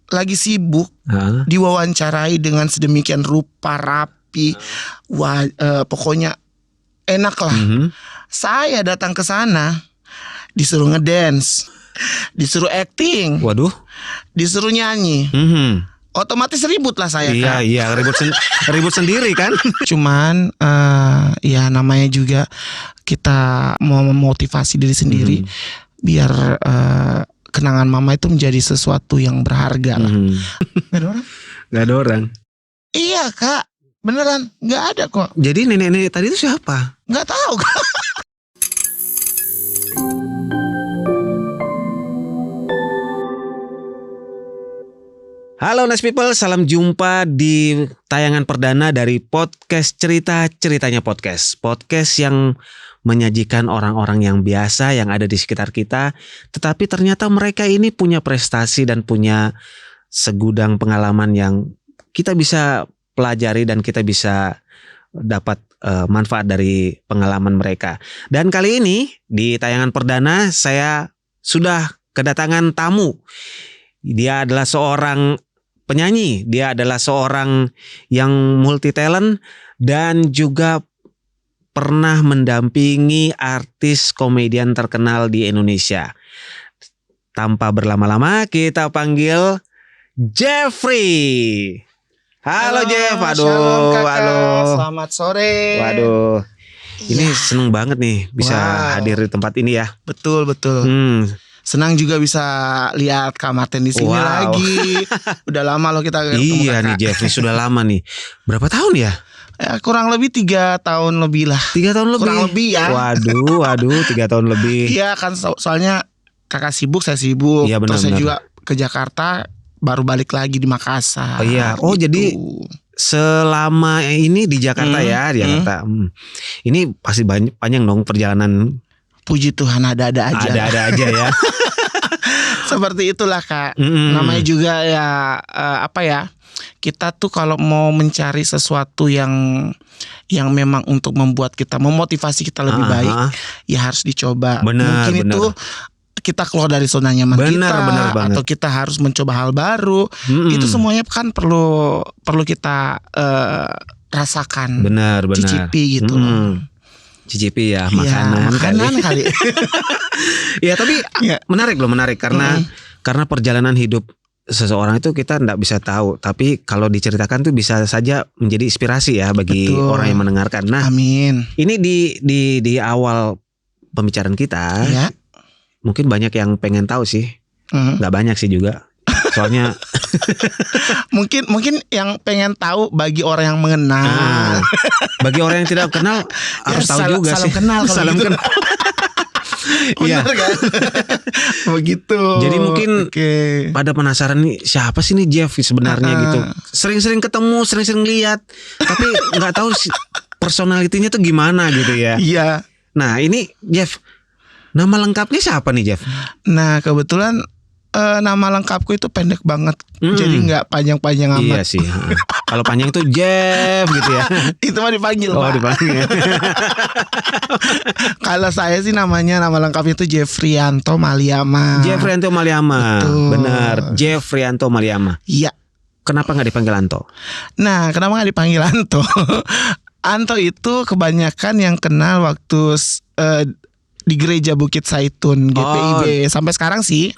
lagi sibuk diwawancarai dengan sedemikian rupa rapi, pokoknya enak lah. Saya datang ke sana disuruh ngedance, disuruh acting, disuruh nyanyi. Otomatis ribut lah saya. Iya, ribut sendiri kan. Cuman ya namanya juga kita mau memotivasi diri sendiri biar kenangan mama itu menjadi sesuatu yang berharga lah. Gak ada orang. Iya kak, beneran gak ada kok. Jadi nenek-nenek tadi itu siapa? Gak tahu kak. Halo Nice People, salam jumpa di tayangan perdana dari podcast Ceritanya Podcast. Podcast yang menyajikan orang-orang yang biasa yang ada di sekitar kita, tetapi ternyata mereka ini punya prestasi dan punya segudang pengalaman yang kita bisa pelajari dan kita bisa dapat manfaat dari pengalaman mereka. Dan kali ini di tayangan perdana saya sudah kedatangan tamu. Dia adalah seorang penyanyi, dia adalah seorang yang multi talent dan juga pernah mendampingi artis komedian terkenal di Indonesia. Tanpa berlama-lama kita panggil Jeffrey. Halo Jeff, Shalom kakak. halo. Selamat sore. Waduh, ini seneng banget nih bisa hadir di tempat ini ya. Betul. Senang juga bisa lihat Kak Martin di sini lagi. Udah lama loh kita ketemu. Iya nih Jeff, nih sudah lama nih. Berapa tahun ya? Kurang lebih 3 tahun lebih lah. 3 tahun lebih. Kurang lebih ya. Waduh, 3 tahun lebih. Iya kan soalnya kakak sibuk, saya sibuk. Iya, benar, terus saya benar. juga ke Jakarta, baru balik lagi di Makassar. Oh iya. Oh gitu. jadi selama ini di Jakarta ya, di Jakarta. Ini pasti panjang dong perjalanan. Puji Tuhan ada-ada aja. Ada-ada aja ya. Seperti itulah Kak. Namanya juga ya apa ya? Kita tuh kalau mau mencari sesuatu yang memang untuk membuat kita, memotivasi kita lebih baik, ya harus dicoba. Mungkin itu kita keluar dari zona nyaman kita, atau kita harus mencoba hal baru. Itu semuanya kan perlu kita rasakan. Benar. Cicipi gitu. Cicipi ya, makanan kali. Ya tapi menarik karena perjalanan hidup seseorang itu kita tidak bisa tahu, tapi kalau diceritakan tuh bisa saja menjadi inspirasi ya bagi orang yang mendengarkan. Nah, amin. Ini di awal pembicaraan kita, mungkin banyak yang pengen tahu sih, nggak banyak sih juga. Soalnya mungkin yang pengen tahu bagi orang yang mengenal. Bagi orang yang tidak kenal harus tahu juga sih. Salam kenal. Benar kan? Begitu. Jadi mungkin pada penasaran nih siapa sih nih Jeff sebenarnya gitu. Sering-sering ketemu, sering-sering lihat, tapi nggak tahu personalitinya tuh gimana gitu ya. Iya. Nah ini Jeff, nama lengkapnya siapa nih Jeff? Nah kebetulan nama lengkapku itu pendek banget, jadi nggak panjang-panjang amat. Iya sih. Kalau panjang tuh Jeff gitu ya. Itu mah dipanggil Pak. Dipanggil. Kalau saya sih nama lengkapnya itu Jeffrianto Maliama. Jeffrianto Maliama. Betul. Benar, Jeffrianto Maliama. Iya. Kenapa nggak dipanggil Anto? Nah, kenapa nggak dipanggil Anto? Anto itu kebanyakan yang kenal waktu di gereja Bukit Saitun, GPIB sampai sekarang sih.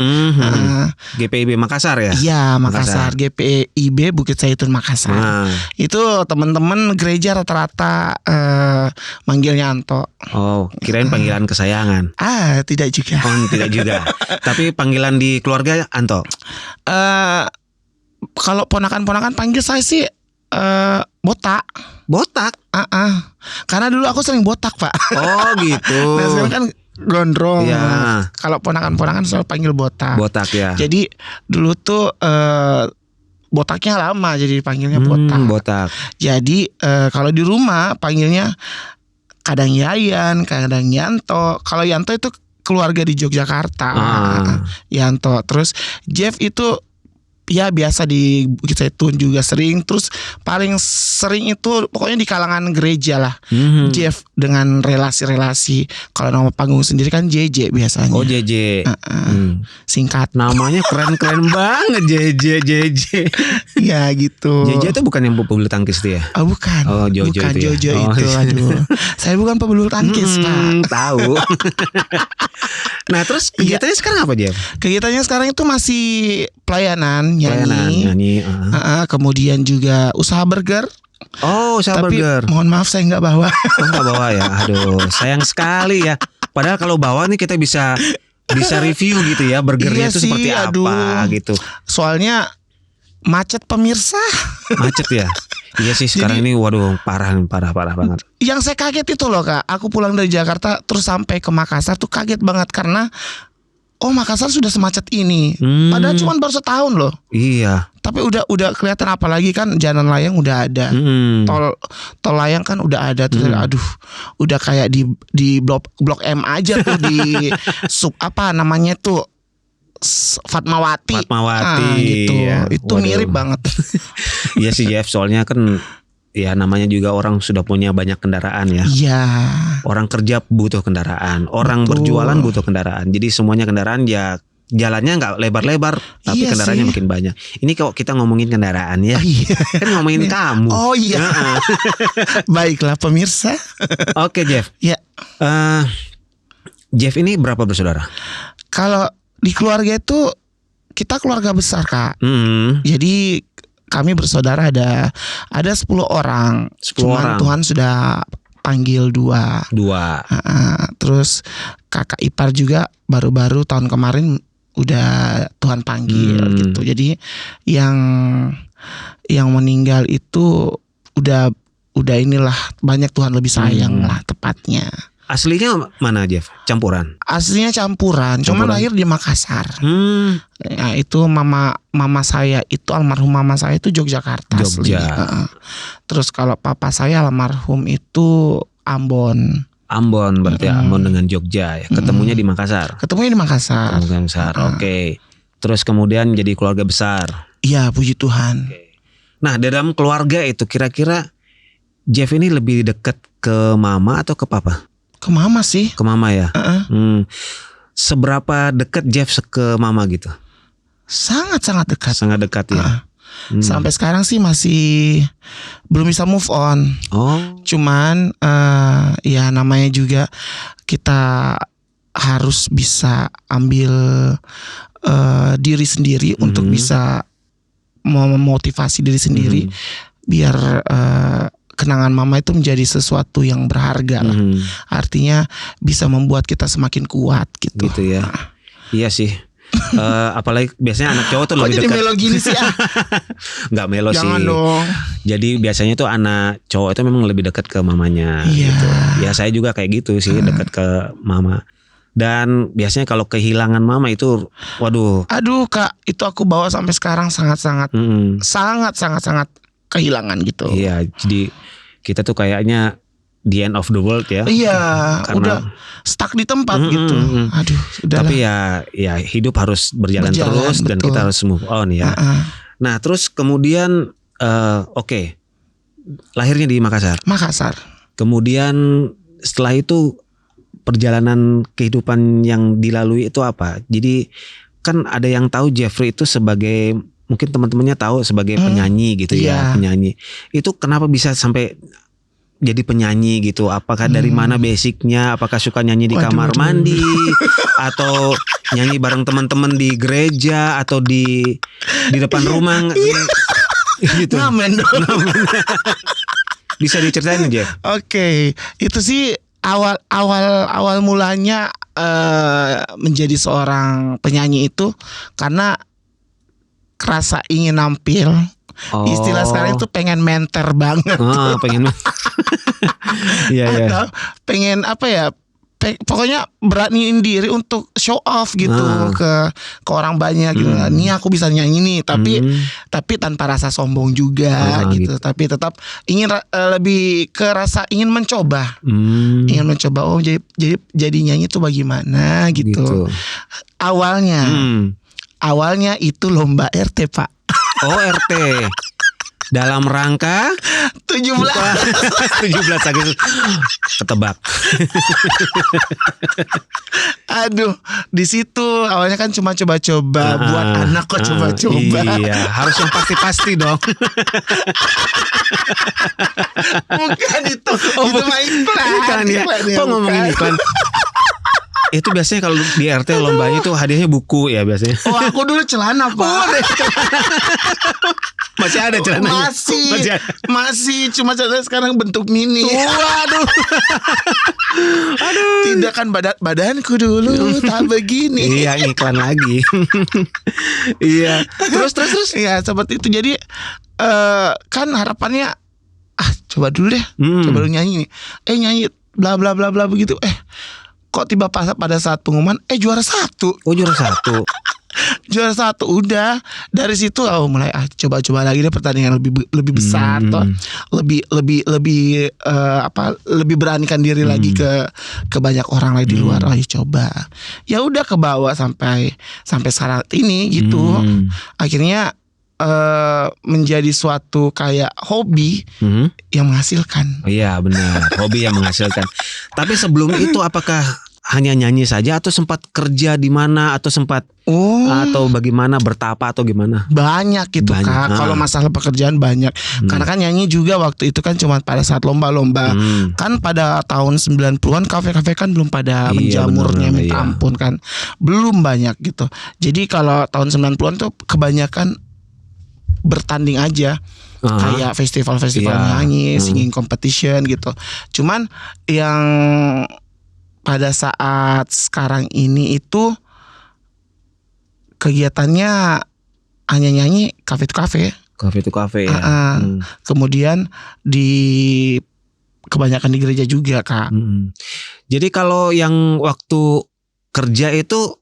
GPIB Makassar ya? Iya, Makassar. GPIB Bukit Saitun Makassar. Itu teman-teman gereja rata-rata manggilnya Anto. Oh, kirain panggilan kesayangan. Tidak juga. Oh, tidak juga. Tapi panggilan di keluarga Anto. Kalau ponakan-ponakan panggil saya sih botak. Botak? Karena dulu aku sering botak Pak. Oh gitu. Nah sekarang kan gondrong. Ya. Kalau ponakan-ponakan selalu panggil botak. Botak ya. Jadi dulu tuh botaknya lama jadi dipanggilnya botak. Botak. Jadi kalau di rumah panggilnya kadang Yayan, kadang Yanto. Kalau Yanto itu keluarga di Yogyakarta. Yanto. Terus Jeff itu ya biasa di Bukit Zaitun juga sering. Terus paling sering itu pokoknya di kalangan gereja lah. Jeff dengan relasi-relasi. Kalau nama panggung sendiri kan JJ biasanya. Oh JJ. Singkat. Namanya keren-keren banget JJ. Ya gitu. JJ itu bukan yang pebulu tangkis itu ya? Oh bukan. Oh Jojo bukan itu ya? Jojo itu. Aduh. Saya bukan pebulu tangkis Pak. Tahu. Nah terus kegiatannya sekarang apa Jeff? Kegiatannya sekarang itu masih pelayanan nyanyi. Kemudian juga usaha burger. Oh usaha Tapi burger. mohon maaf saya nggak bawa. Oh nggak bawa ya. Aduh sayang sekali ya. Padahal kalau bawa nih kita bisa review gitu ya burgernya Iya itu sih, seperti apa gitu. Soalnya macet pemirsa. Macet ya. Iya sih sekarang ini waduh parah banget. Yang saya kaget itu loh Kak, aku pulang dari Jakarta terus sampai ke Makassar tuh kaget banget karena Makassar sudah semacet ini. Padahal cuma baru setahun loh. Iya. Tapi udah kelihatan, apalagi kan jalan layang udah ada. Tol layang kan udah ada. Terus aduh, udah kayak di blok M aja tuh di apa namanya tuh Fatmawati gitu. Ya. Itu mirip banget. Iya sih Jeff, soalnya kan ya namanya juga orang sudah punya banyak kendaraan ya. Iya. Orang kerja butuh kendaraan, orang berjualan butuh kendaraan. Jadi semuanya kendaraan ya, jalannya nggak lebar-lebar, tapi iya kendaraannya sih. makin banyak. Ini kalau kita ngomongin kendaraan ya, kan ngomongin kamu. Oh iya. Baiklah pemirsa. Oke Jeff. Ya. Jeff ini berapa bersaudara? Kalau di keluarga itu kita keluarga besar Kak. Jadi kami bersaudara ada 10 orang. 10 Cuman orang. Tuhan sudah panggil 2. Terus kakak ipar juga baru-baru tahun kemarin udah Tuhan panggil gitu. Jadi yang meninggal itu udah inilah, banyak Tuhan lebih sayang lah tepatnya. Aslinya mana Jeff? Campuran? Aslinya campuran. Cuma lahir di Makassar. Nah, itu mama saya itu, almarhum mama saya itu Yogyakarta asli. Terus kalau papa saya almarhum itu Ambon. Ambon berarti Ambon dengan Jogja ya. Ketemunya di Makassar. Ketemunya di Makassar. Oke. Terus kemudian jadi keluarga besar. Iya, puji Tuhan. Nah, dalam keluarga itu kira-kira Jeff ini lebih dekat ke mama atau ke papa? Ke mama sih. Ke mama ya. Seberapa dekat Jeff ke mama gitu? Sangat-sangat dekat. Sangat dekat ya. Sampai sekarang sih masih belum bisa move on. Cuman ya namanya juga kita harus bisa ambil diri sendiri untuk bisa memotivasi diri sendiri biar kenangan mama itu menjadi sesuatu yang berharga lah. Artinya bisa membuat kita semakin kuat gitu. Gitu ya. Iya sih. Apalagi biasanya anak cowok tuh lebih dekat. Kok jadi melo gini sih Nggak melo sih. Jangan dong. Jadi biasanya tuh anak cowok itu memang lebih dekat ke mamanya. Gitu. Ya saya juga kayak gitu sih, dekat ke mama. Dan biasanya kalau kehilangan mama itu, waduh. Aduh Kak, itu aku bawa sampai sekarang sangat kehilangan gitu. Iya, jadi kita tuh kayaknya the end of the world ya. Iya, udah stuck di tempat gitu. Aduh, udahlah. Tapi ya hidup harus berjalan terus, betul. Dan kita harus move on ya. Nah, terus kemudian lahirnya di Makassar. Kemudian setelah itu perjalanan kehidupan yang dilalui itu apa? Jadi kan ada yang tahu Jeffrey itu sebagai, mungkin teman-temannya tahu sebagai penyanyi gitu ya, penyanyi. Itu kenapa bisa sampai jadi penyanyi gitu? Apakah dari mana basicnya? Apakah suka nyanyi di kamar mandi atau nyanyi bareng teman-teman di gereja atau di depan rumah gitu? Ngamen dong. Bisa diceritain aja? Oke, itu sih awal mulanya menjadi seorang penyanyi itu karena kerasa ingin nampil. Istilah sekarang itu pengen menter banget. Pengen. Iya. Atau pengen apa ya? Pokoknya beraniin diri untuk show off gitu ke orang banyak gitu. Nih aku bisa nyanyi nih, tapi tanpa rasa sombong juga gitu. Tapi tetap ingin lebih ke rasa ingin mencoba. Ingin mencoba jadi nyanyi itu bagaimana gitu. Awalnya itu lomba RT Pak. Oh, RT. Dalam rangka 17. 17 Agustus. Ketebak. Aduh, di situ awalnya kan cuma coba-coba buat anak kok coba-coba. Iya, harus yang pasti-pasti dong. Bukan itu. Itu mah iklan. Iklan ya. Iklan ya, Kok ngomongin bukan. iklan? Itu biasanya kalau di RT lombanya tuh hadiahnya buku ya biasanya. Oh, aku dulu celana, Pak. Masih ada celananya? Masih cuma celana sekarang bentuk mini. Waduh. Aduh. Tidak kan badanku dulu tak begini. Iya, iklan lagi. Iya. Terus. Iya, seperti itu. Jadi kan harapannya coba dulu deh. Coba dulu nyanyi nih. Nyanyi bla bla bla bla begitu. Kok tiba pada saat pengumuman juara 1. Oh, juara 1. Juara 1 udah. Dari situ mulai coba-coba lagi deh pertandingan lebih besar toh. Lebih lebih beranikan diri lagi ke banyak orang lagi di luar. Oh, ya coba. Ya udah ke bawah sampai saat ini gitu. Akhirnya menjadi suatu kayak hobi yang menghasilkan. Iya, benar, hobi yang menghasilkan. Tapi sebelum itu apakah hanya nyanyi saja atau sempat kerja di mana atau sempat atau bagaimana, bertapa atau gimana? Banyak gitu Kak. Kalau masalah pekerjaan banyak. Karena kan nyanyi juga waktu itu kan cuma pada saat lomba-lomba. Kan pada tahun 90-an kafe-kafe kan belum pada menjamurnya minta ampun kan. Belum banyak gitu. Jadi kalau tahun 90-an tuh kebanyakan bertanding aja. Kayak festival-festival nyanyi, singing competition gitu. Cuman yang pada saat sekarang ini itu kegiatannya hanya nyanyi kafe to kafe ya. Kemudian kebanyakan di gereja juga Kak. Jadi kalau yang waktu kerja itu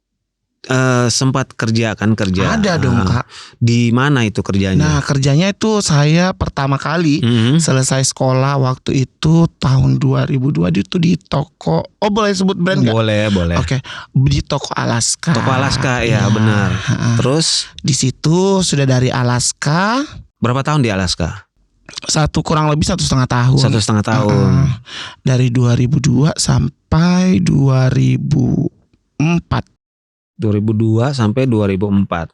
sempat kerja. Ada dong Kak. Di mana itu kerjanya? Nah, kerjanya itu saya pertama kali selesai sekolah waktu itu tahun 2002 itu di toko. Oh, boleh sebut brand nggak? Boleh. Oke, di toko Alaska. Toko Alaska ya, benar. Terus di situ sudah dari Alaska. Berapa tahun di Alaska? Kurang lebih 1,5 tahun. 1,5 tahun. Dari 2002 sampai 2004. 2002 sampai 2004.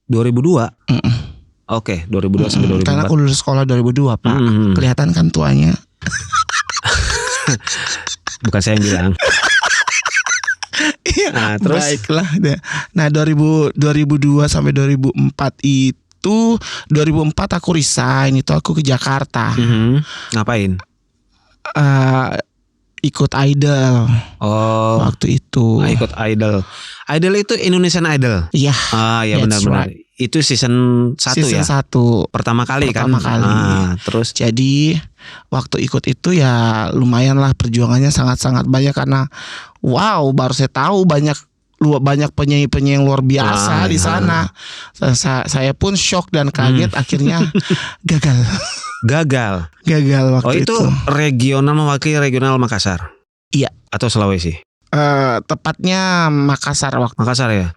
2002. Oke, 2002 sampai 2004. Karena aku lulus sekolah 2002, Pak. Kelihatan kan tuanya. Bukan saya yang bilang. Nah, terus baiklah. Nah, 2002 sampai 2004 itu 2004 aku resign, itu aku ke Jakarta. Ngapain? Ikut Idol. Oh, waktu itu. Ikut Idol. Idol itu Indonesian Idol. Iya. Ya benar-benar. Right. Itu season 1 ya. Season 1. Pertama kali. Terus jadi waktu ikut itu ya lumayan lah, perjuangannya sangat-sangat banyak karena baru saya tahu banyak penyanyi-penyanyi yang luar biasa di sana. Saya pun shock dan kaget. Akhirnya gagal waktu itu. Mewakili regional Makassar. Iya. Atau Sulawesi? Tepatnya Makassar waktu. Makassar ya.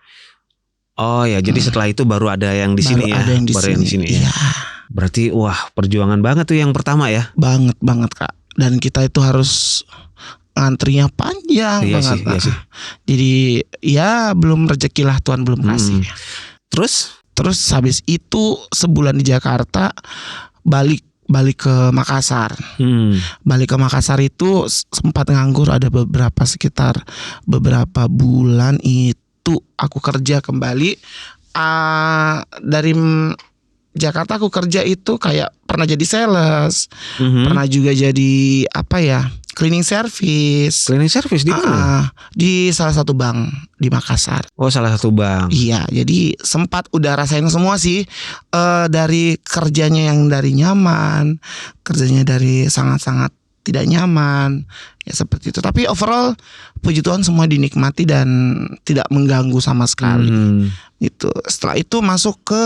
Oh ya, jadi setelah itu baru ada yang di sini ya. Baru yang di sini ya. Berarti perjuangan banget tuh yang pertama ya. Banget Kak. Dan kita itu harus antrinya panjang banget. Iya sih. Jadi ya belum rezeki lah, Tuhan belum kasih. Terus habis itu sebulan di Jakarta balik ke Makassar. Balik ke Makassar itu sempat nganggur ada sekitar beberapa bulan. Itu aku kerja kembali dari Jakarta. Aku kerja itu kayak pernah jadi sales, pernah juga jadi cleaning service. Cleaning service di mana? Di salah satu bank di Makassar. Oh, salah satu bank. Iya, jadi sempat udah rasain semua sih. Dari kerjanya yang dari nyaman, kerjanya dari sangat-sangat tidak nyaman, ya seperti itu. Tapi overall puji Tuhan semua dinikmati dan tidak mengganggu sama sekali. Itu. Setelah itu masuk ke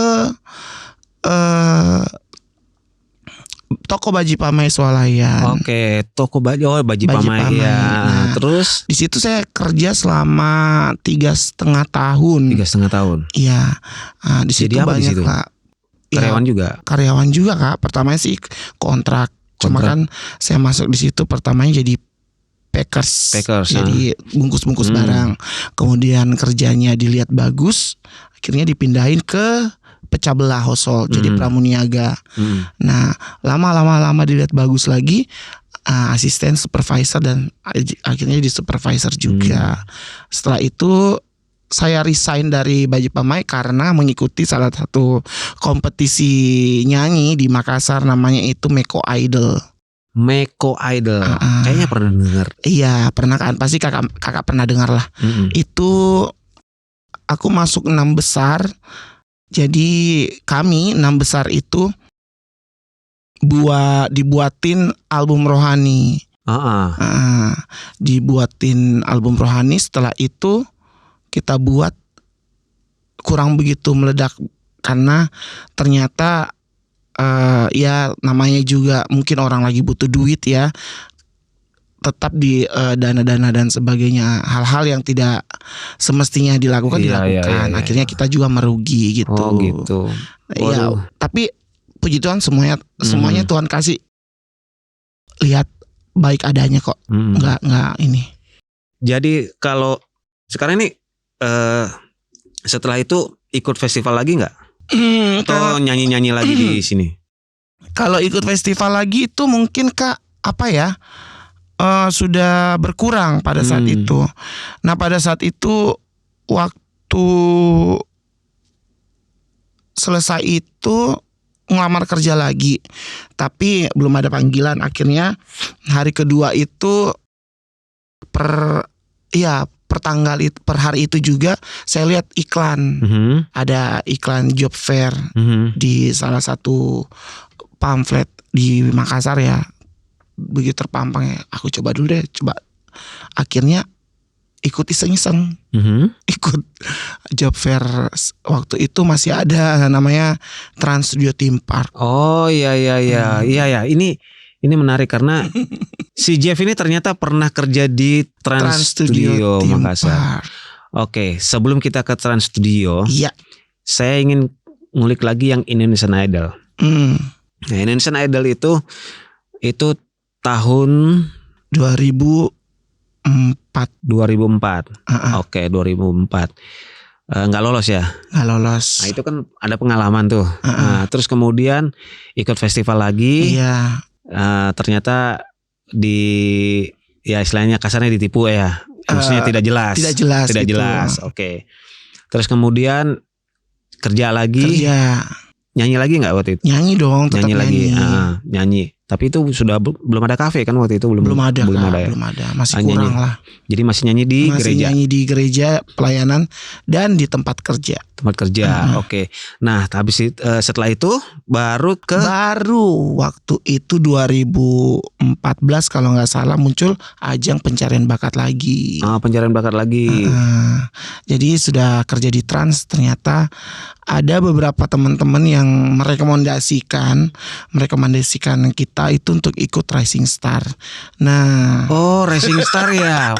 toko Baji Pamai Swalayan. Oke, toko Baji Pamai. Ya. Nah, terus di situ saya kerja selama 3,5 tahun. 3,5 tahun. Iya. Di situ jadi apa banyak di situ? lah. Karyawan juga. Karyawan juga Kak. Pertamanya sih kontrak. Cuma kan saya masuk di situ pertamanya jadi packers jadi bungkus-bungkus barang. Kemudian kerjanya dilihat bagus, akhirnya dipindahin ke pecah belah household jadi pramuniaga. Nah, lama dilihat bagus lagi, asisten supervisor dan akhirnya jadi supervisor juga. Setelah itu saya resign dari Bajipamai karena mengikuti salah satu kompetisi nyanyi di Makassar, namanya itu Meko Idol. Meko Idol, kayaknya pernah dengar. Iya, pernah kan? Pasti kakak pernah dengar lah. Itu aku masuk 6 besar. Jadi kami 6 besar itu dibuatin album rohani. Dibuatin album rohani. Setelah itu kita buat kurang begitu meledak karena ternyata ya namanya juga mungkin orang lagi butuh duit ya, tetap di dana-dana dan sebagainya, hal-hal yang tidak semestinya dilakukan. Akhirnya kita juga merugi gitu. Oh gitu. Ya, tapi puji Tuhan semuanya Tuhan kasih lihat baik adanya kok. Nggak ini. Jadi kalau sekarang ini setelah itu ikut festival lagi nggak? Atau nyanyi-nyanyi lagi di sini? Kalau ikut festival lagi itu mungkin Kak sudah berkurang pada saat itu. Nah pada saat itu waktu selesai itu ngelamar kerja lagi, tapi belum ada panggilan. Akhirnya hari kedua itu per hari itu juga saya lihat iklan, ada iklan job fair di salah satu pamflet di Makassar ya. Begitu terpampang ya, aku coba dulu deh, akhirnya ikut iseng-iseng, ikut job fair. Waktu itu masih ada namanya Trans Studio Theme Park. Oh iya. Ini menarik karena si Jeff ini ternyata pernah kerja di Trans Studio Makassar. Oke, sebelum kita ke Trans Studio, saya ingin ngulik lagi yang Indonesian Idol. Nah, Indonesian Idol itu tahun 2004. Oke, 2004. Nggak lolos ya? Nggak lolos. Nah itu kan ada pengalaman tuh. Nah, terus kemudian ikut festival lagi. Iya. Ternyata istilahnya kasarnya ditipu ya. Maksudnya tidak jelas. Tidak jelas. Oke. Terus kemudian kerja lagi. Nyanyi lagi nggak waktu itu? Nyanyi dong, tetap nyanyi. Nyanyi. Tapi itu sudah belum ada kafe kan waktu itu? Belum ada. Masih kurang lah. Jadi masih nyanyi di gereja. Masih nyanyi di gereja, pelayanan dan di tempat kerja. Oke. Nah, habis setelah itu baru waktu itu 2014 kalau nggak salah muncul ajang pencarian bakat lagi. Pencarian bakat lagi. Jadi sudah kerja di Trans, ternyata ada beberapa teman-teman yang merekomendasikan kita itu untuk ikut Rising Star. Nah, Rising Star ya.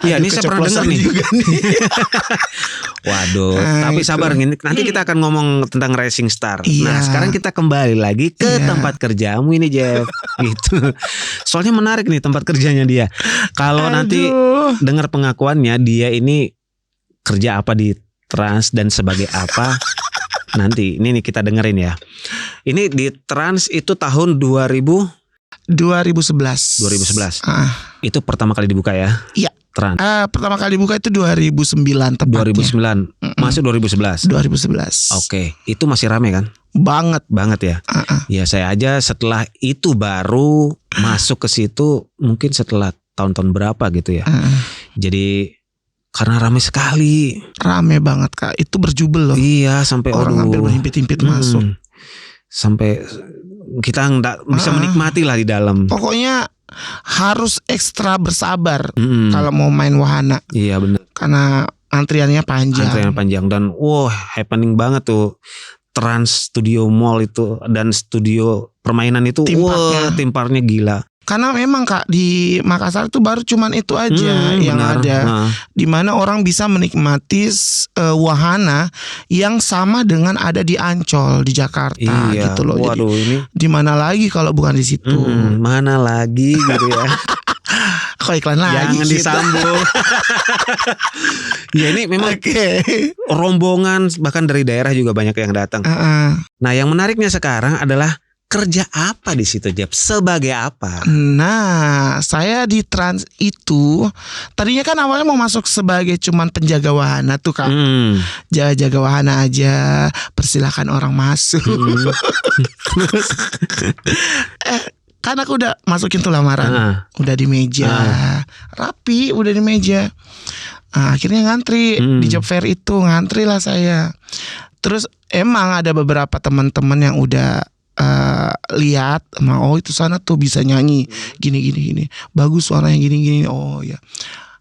Iya, ini saya pernah dengar nih. Waduh, tapi sabar, nanti kita akan ngomong tentang Rising Star. Nah, sekarang kita kembali lagi ke tempat kerjamu ini, Jeff. Gitu. Soalnya menarik nih tempat kerjanya dia. Kalau nanti dengar pengakuannya, dia ini kerja apa di Trans dan sebagai apa, nanti ini kita dengerin ya. Ini di Trans itu tahun 2011. Itu pertama kali dibuka ya? Iya. Trans. Pertama kali dibuka itu 2009 tepatnya. 2009. Masuk 2011. 2011. Oke, itu masih rame kan? Banget ya. Ya saya aja setelah itu baru masuk ke situ mungkin setelah tahun-tahun berapa gitu ya. Jadi karena rame sekali. Rame banget Kak. Itu berjubel loh. Iya, sampai orang hampir berhimpit-himpit masuk. Sampai kita nggak bisa menikmati lah di dalam. Pokoknya harus ekstra bersabar kalau mau main wahana. Iya benar. Karena antriannya panjang. Dan happening banget tuh. Trans Studio Mall itu dan studio permainan itu, theme parknya gila. Karena memang Kak di Makassar itu baru cuman itu aja yang benar. ada, di mana orang bisa menikmati wahana yang sama dengan ada di Ancol di Jakarta gitu loh. Waduh, Jadi ini di mana lagi kalau bukan di situ? mana lagi gitu ya. Kok iklan lagi? Jangan gitu. disambung. Ya ini memang Oke. rombongan bahkan dari daerah juga banyak yang datang. Nah, yang menariknya sekarang adalah kerja apa di situ, Jeb? Sebagai apa? Nah, saya di Trans itu tadinya kan awalnya mau masuk sebagai cuman penjaga wahana tuh Kak. Jaga wahana aja, persilahkan orang masuk. Kan aku udah masukin tuh lamaran, udah di meja, rapi, udah di meja. Akhirnya ngantri di job fair itu, ngantri lah saya. Terus emang ada beberapa teman-teman yang udah lihat, oh itu sana tuh bisa nyanyi gini, bagus suaranya gini, oh ya.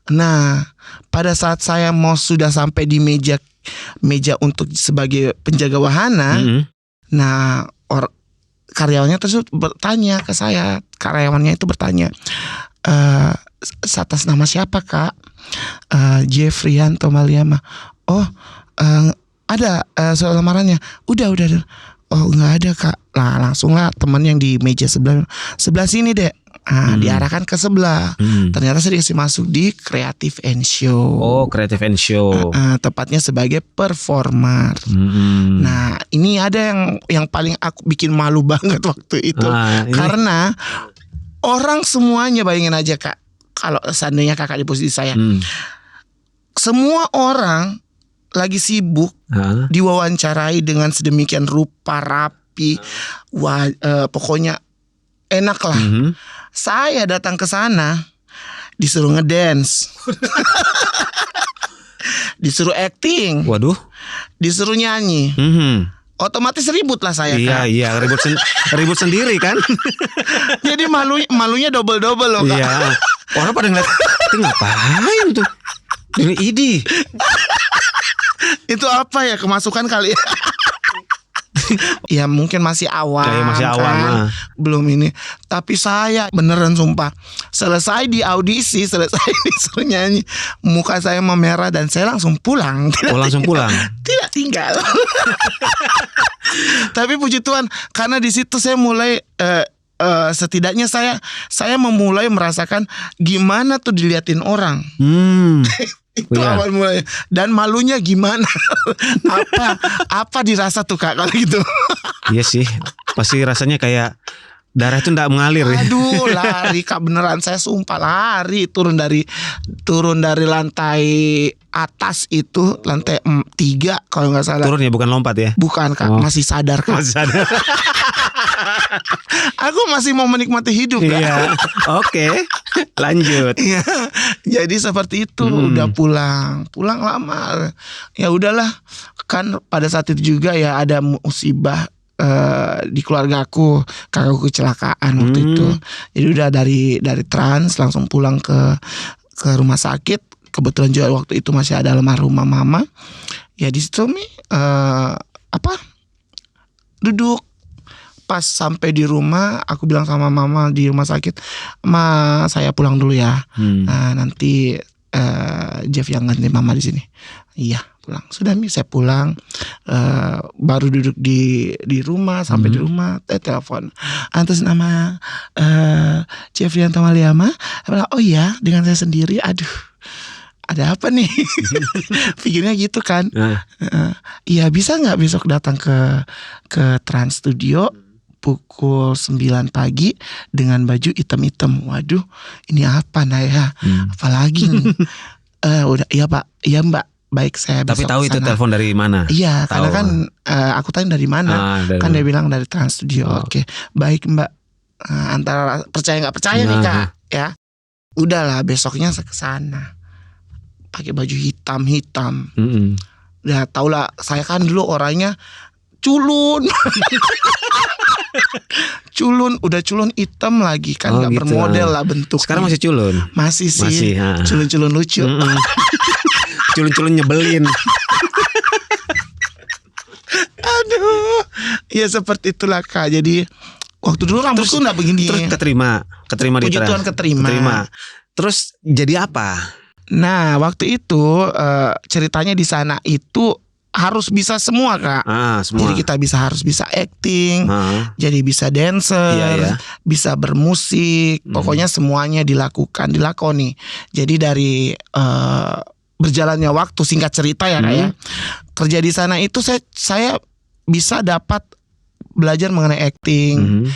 Nah, pada saat saya mau sudah sampai di meja untuk sebagai penjaga wahana, nah karyawannya tersebut bertanya ke saya, karyawannya itu bertanya, atas nama siapa Kak? Jeffrianto Maliama. Oh, ada soal lamarannya. Udah. Oh, nggak ada Kak. Lah langsung lah teman yang di meja sebelah sini deh. Diarahkan ke sebelah. Ternyata saya dikasih masuk di Creative and Show. Oh, Creative and Show. Tepatnya sebagai performer. Nah, ini ada yang paling aku bikin malu banget waktu itu. Karena orang semuanya, bayangin aja Kak, kalau seandainya Kakak di posisi saya, semua orang lagi sibuk diwawancarai dengan sedemikian rupa, rapi, pokoknya enak lah. Saya datang ke sana disuruh ngedance, disuruh acting, disuruh nyanyi. Otomatis ribut lah saya Kak. Iya, ribut sendiri kan. Jadi malunya double loh Kak. Iya. Orang pada ngeliat, itu ngapain tuh? Ini idi. Itu apa ya, kemasukan kali ya? Ya mungkin masih awam, kan? Belum ini. Tapi saya beneran sumpah, selesai di audisi, selesai disuruh nyanyi, muka saya memerah dan saya langsung pulang. Tidak tinggal. Tapi puji Tuhan, karena di situ saya mulai setidaknya saya memulai merasakan gimana tuh diliatin orang. Itu awal mulai. Dan malunya gimana? apa dirasa tuh Kak kalau gitu? Iya sih, pasti rasanya kayak darah itu nggak mengalir. Aduh, lari Kak, beneran saya sumpah lari turun dari lantai atas itu, lantai 3 kalau nggak salah. Turun ya, bukan lompat ya? Bukan Kak, masih sadar Kak. Masih sadar. Aku masih mau menikmati hidup Kak. Iya. Oke. Lanjut. Iya. Jadi seperti itu. Udah pulang lama. Ya udahlah, kan pada saat itu juga ya ada musibah di keluarga aku, kakakku kecelakaan waktu itu. Jadi udah dari Trans langsung pulang ke rumah sakit. Kebetulan juga waktu itu masih ada almarhumah mama. Ya di situ duduk. Pas sampai di rumah, aku bilang sama mama di rumah sakit, "Ma, saya pulang dulu ya. Nanti Jeff yang ganti mama di sini." Iya, pulang. Sudah saya pulang. Baru duduk di rumah, sampai di rumah telepon. Atas nama Jeffrianto Maliama. Oh iya, dengan saya sendiri. Aduh, ada apa nih? Pikirnya gitu kan. Iya, bisa nggak besok datang ke Trans Studio pukul 9 pagi dengan baju hitam-hitam. Waduh, ini apa Naya? Apalagi nih? Udah, iya Pak, iya Mbak. Baik, saya besok. Tapi tahu itu telepon dari mana? Iya, karena kan aku tanya dari mana. Kan dia bilang dari Trans Studio. Oke, baik Mbak. Antara percaya nggak percaya nih Kak, ya. Udahlah, besoknya saya kesana pakai baju hitam. Udah tau lah, saya kan dulu orangnya culun. Udah culun hitam lagi kan, nggak gitu, bermodel lah bentuk. Sekarang masih culun? Masih sih. Culun-culun lucu. Culun-culun nyebelin. Aduh, ya seperti itulah Kak. Jadi Waktu dulu rambutku enggak begini. Terus keterima di Puji trans. Tuhan keterima. Terus jadi apa? Nah, waktu itu ceritanya di sana itu harus bisa semua, Kak. Semua. Jadi kita harus bisa acting, jadi bisa dancer, Iya. bisa bermusik, pokoknya semuanya dilakoni. Jadi dari berjalannya waktu, singkat cerita ya, Kak ya. Kerja di sana itu saya bisa dapat belajar mengenai acting.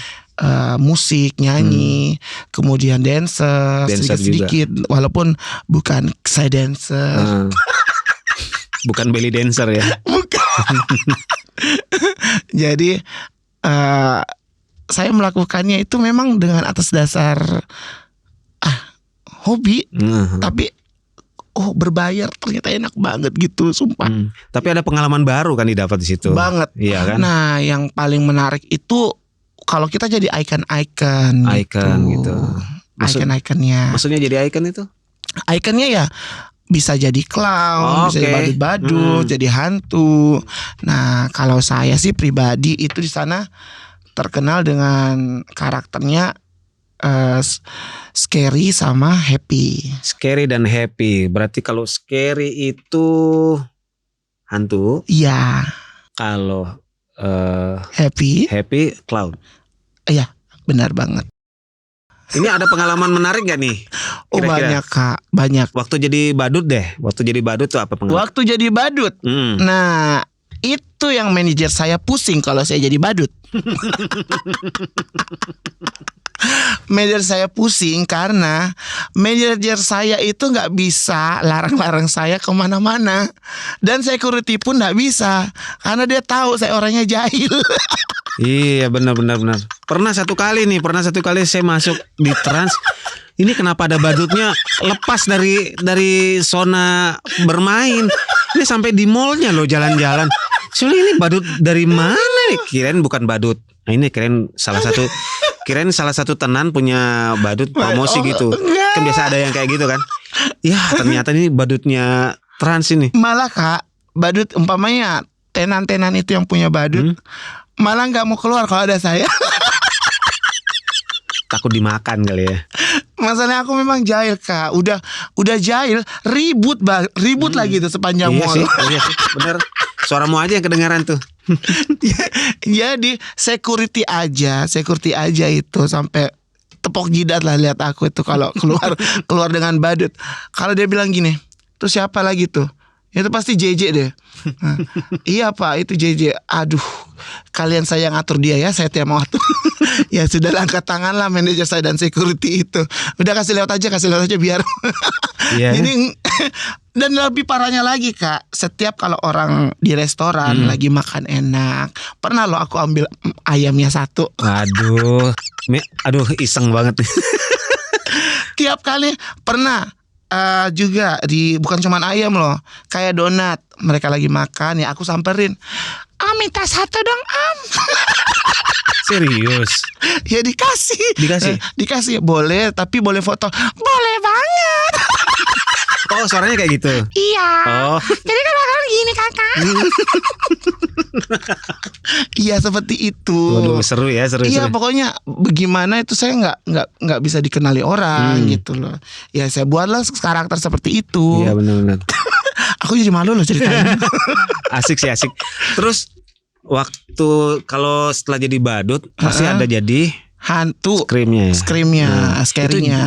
Musik, nyanyi, kemudian dancer sedikit-sedikit, walaupun bukan saya dancer. Bukan belly dancer ya. Bukan. Jadi saya melakukannya itu memang dengan atas dasar hobi, tapi berbayar ternyata enak banget gitu, sumpah. Tapi ada pengalaman baru kan didapat di situ. Banget. Iya kan? Nah, yang paling menarik itu kalau kita jadi icon gitu. Icon-iconnya. Maksudnya jadi icon itu? Iconnya ya bisa jadi clown, bisa jadi badut-badut, jadi hantu. Nah, kalau saya sih pribadi itu di sana terkenal dengan karakternya scary sama happy. Scary dan happy. Berarti kalau scary itu hantu. Iya. Kalau happy clown. Iya, benar banget. Ini ada pengalaman menarik gak nih? Kira-kira? Banyak, Kak, banyak. Waktu jadi badut deh. Waktu jadi badut tuh apa pengalaman? Waktu jadi badut. Nah, itu yang manajer saya pusing kalau saya jadi badut. Manajer saya pusing karena manajer saya itu nggak bisa larang-larang saya kemana-mana, dan security pun nggak bisa karena dia tahu saya orangnya jahil. Iya, benar. Pernah satu kali saya masuk di trans. Ini kenapa ada badutnya lepas dari zona bermain? Ini sampai di mallnya loh jalan-jalan. Soalnya ini badut dari mana nih? Kirain bukan badut. Nah, ini kirain salah satu tenan punya badut promosi gitu. Kan biasa ada yang kayak gitu kan. Ya, ternyata ini badutnya trans ini. Malah, Kak, badut umpamanya tenan-tenan itu yang punya badut malah nggak mau keluar kalau ada saya. Takut dimakan kali ya. Masalahnya aku memang jahil, Kak. Udah jahil, ribut lagi tuh sepanjang mall. Iya sih, bener. Suaramu aja yang kedengaran tuh. Jadi security aja itu sampai tepok jidat lah lihat aku itu kalau keluar dengan badut. Kalau dia bilang gini, "Tuh siapa lagi tuh?" Itu pasti JJ deh. Nah, iya Pak, itu JJ. Aduh, kalian saya ngatur dia ya, saya tidak mau atur. Ya sudah, angkat tangan lah manajer saya dan security itu. Udah kasih lewat aja biar. Jadi dan lebih parahnya lagi, Kak, setiap kalau orang di restoran lagi makan enak, pernah loh aku ambil ayamnya satu. Aduh, iseng banget. Tiap kali pernah. Juga bukan cuma ayam loh, kayak donat, mereka lagi makan ya aku samperin, minta satu dong Serius? Ya dikasih, boleh, tapi boleh foto, boleh banget. Oh, suaranya kayak gitu? Iya. Oh. Jadi kan makanan gini, Kakak. Iya, seperti itu. Waduh, seru ya. Iya, pokoknya bagaimana itu saya nggak bisa dikenali orang gitu loh. Ya saya buatlah karakter seperti itu. Iya, benar. Aku jadi malu loh ceritanya. Asik. Terus waktu kalau setelah jadi badut pasti ada jadi hantu. Screamnya.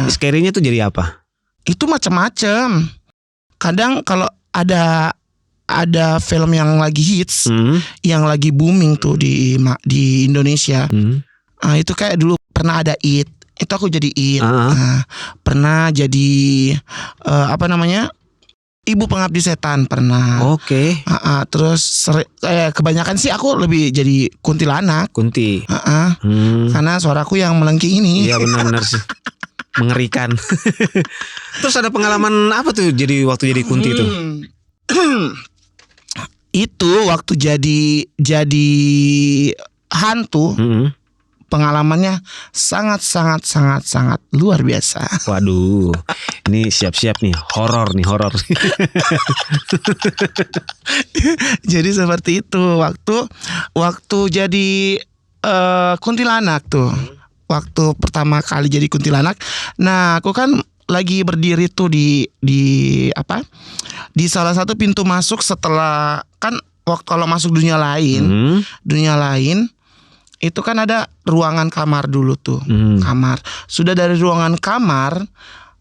Scary-nya tuh jadi apa? Itu macam-macam. Kadang kalau ada film yang lagi hits, yang lagi booming tuh di Indonesia. Itu kayak dulu pernah ada It. Itu aku jadi It. Pernah jadi Ibu Pengabdi Setan pernah. Oke. Terus kebanyakan sih aku lebih jadi kuntilanak. Kunti. Karena suaraku yang melengking ini. Iya, benar sih. Mengerikan. Terus ada pengalaman apa tuh waktu jadi kunti itu? Itu waktu jadi hantu. Pengalamannya sangat luar biasa. Waduh, ini siap-siap nih, horor. Jadi seperti itu waktu jadi kuntilanak tuh. Waktu pertama kali jadi kuntilanak. Nah, aku kan lagi berdiri tuh di apa? Di salah satu pintu masuk setelah kan waktu kalau masuk dunia lain itu kan ada ruangan kamar dulu tuh. Kamar. Sudah dari ruangan kamar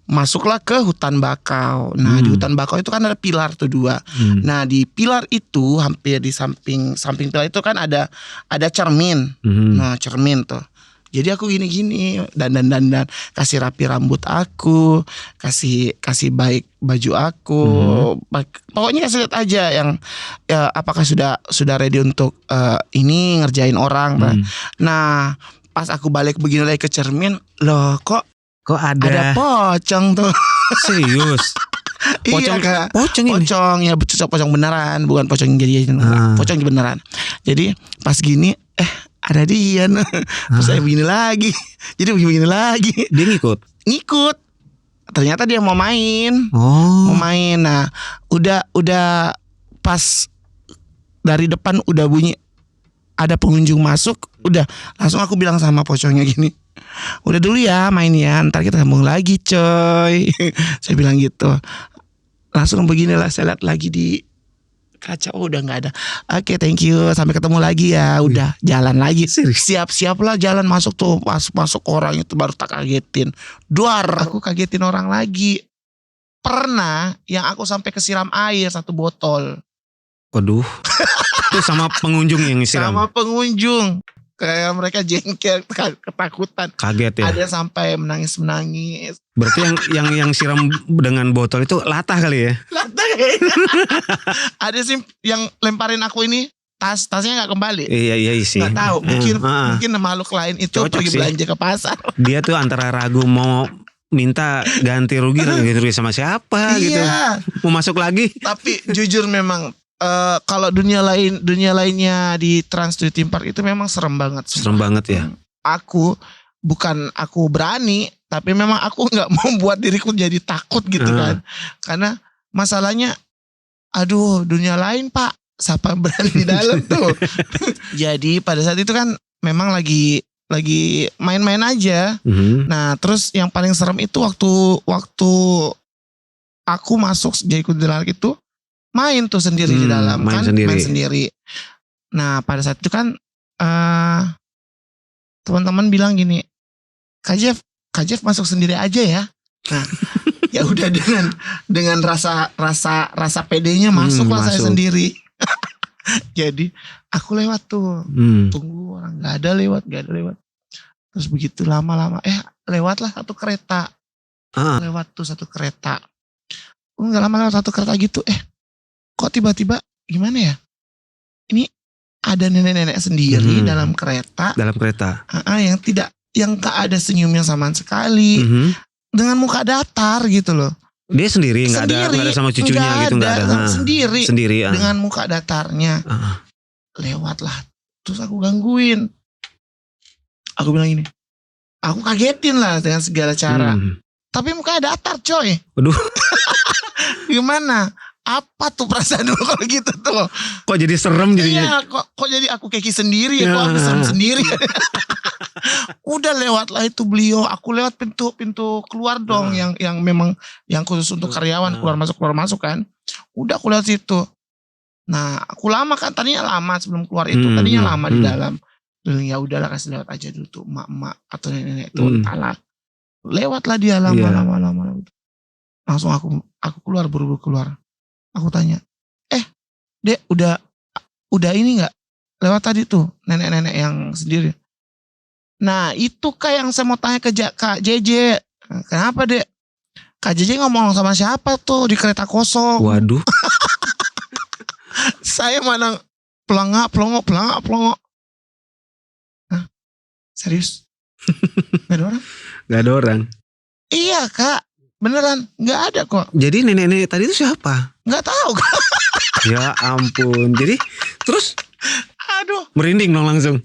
masuklah ke hutan bakau. Nah, di hutan bakau itu kan ada pilar tuh 2. Nah, di pilar itu hampir di samping pilar itu kan ada cermin. Nah, cermin tuh. Jadi aku gini-gini dandan kasih rapi rambut aku, kasih baik baju aku. Pokoknya kasih lihat aja yang apakah sudah ready untuk ini ngerjain orang. Nah, pas aku balik begini lagi ke cermin, loh kok ada pocong tuh. Serius? Pocong, iya, pocong ini? Pocong ya, pocong beneran, bukan pocong yang jadi pocong beneran. Jadi pas gini ada dia. Terus saya begini lagi. Jadi begini lagi. Dia ngikut. Ternyata dia mau main. Mau main. Nah, udah pas dari depan udah bunyi ada pengunjung masuk, udah langsung aku bilang sama pocongnya gini, udah dulu ya main ya, ntar kita sambung lagi coy. Saya bilang gitu. Langsung beginilah saya lihat lagi di kaca, udah nggak ada. Oke, thank you, sampai ketemu lagi ya. Udah jalan lagi. Siap lah jalan, masuk tuh, masuk orang itu baru tak kagetin. Aku kagetin orang lagi. Pernah yang aku sampai kesiram air 1 botol. Waduh. Itu sama pengunjung yang siram. Sama pengunjung. Kayak mereka jengkel, ketakutan. Kaget ya. Ada sampai menangis. Berarti yang siram dengan botol itu latah kali ya? Latah. Ada sih yang lemparin aku ini tasnya nggak kembali. Iya sih. Nggak tahu. Mungkin makhluk lain itu cocok pergi sih. Belanja ke pasar. Dia tuh antara ragu mau minta ganti rugi sama siapa gitu. Mau masuk lagi. Tapi jujur memang. Kalau dunia lainnya di Trans Studio Theme Park itu memang serem banget. Serem banget ya. Aku berani, tapi memang aku nggak mau buat diriku jadi takut gitu kan. Karena masalahnya, aduh dunia lain pak, siapa berani di dalam tuh. Jadi pada saat itu kan memang lagi main-main aja. Nah terus yang paling serem itu waktu aku masuk jadi kuntilanak itu. Main tuh sendiri di dalam main sendiri. Nah pada saat itu kan teman-teman bilang gini, Kak Jeff masuk sendiri aja ya. Nah ya udah dengan rasa pedenya masuklah saya sendiri. Jadi aku lewat tuh, tunggu orang nggak ada lewat. Terus begitu lama-lama lewatlah 1 kereta. Lewat tuh 1 kereta. Nggak lama lewat 1 kereta gitu kok tiba-tiba gimana ya? Ini ada nenek-nenek sendiri dalam kereta. Yang tak ada senyumnya sama sekali. Dengan muka datar gitu loh. Dia sendiri nggak ada sama cucunya gitu, nggak ada. Sendiri dengan muka datarnya. Lewatlah. Terus aku gangguin. Aku bilang gini, aku kagetin lah dengan segala cara. Tapi mukanya datar coy. Waduh. Gimana? Apa tuh perasaan lu kalau gitu tuh? Kok jadi serem jadinya? Iya, kok jadi aku keki sendiri ya, kok aku serem sendiri. Udah lewatlah itu beliau, aku lewat pintu keluar dong yang memang yang khusus untuk karyawan keluar masuk kan. Udah aku lewat situ. Nah, aku lama kan tadinya lama sebelum keluar itu, tadinya lama di dalam. Ya udahlah kasih lewat aja dulu tuh emak-emak atau nenek itu entahlah. Lewatlah dia lama. Langsung aku keluar, buru-buru keluar. Aku tanya, Dek udah ini nggak lewat tadi tuh nenek-nenek yang sendiri. Nah itu Kak yang saya mau tanya ke Kak JJ. Kenapa Dek? Kak JJ ngomong sama siapa tuh di kereta kosong? Waduh. Saya mana pelongo. Nah, serius? Gak ada orang? Gak ada orang. Iya Kak. Beneran gak ada kok. Jadi nenek-nenek tadi itu siapa? Gak tahu. Ya ampun. Jadi terus aduh, merinding dong langsung.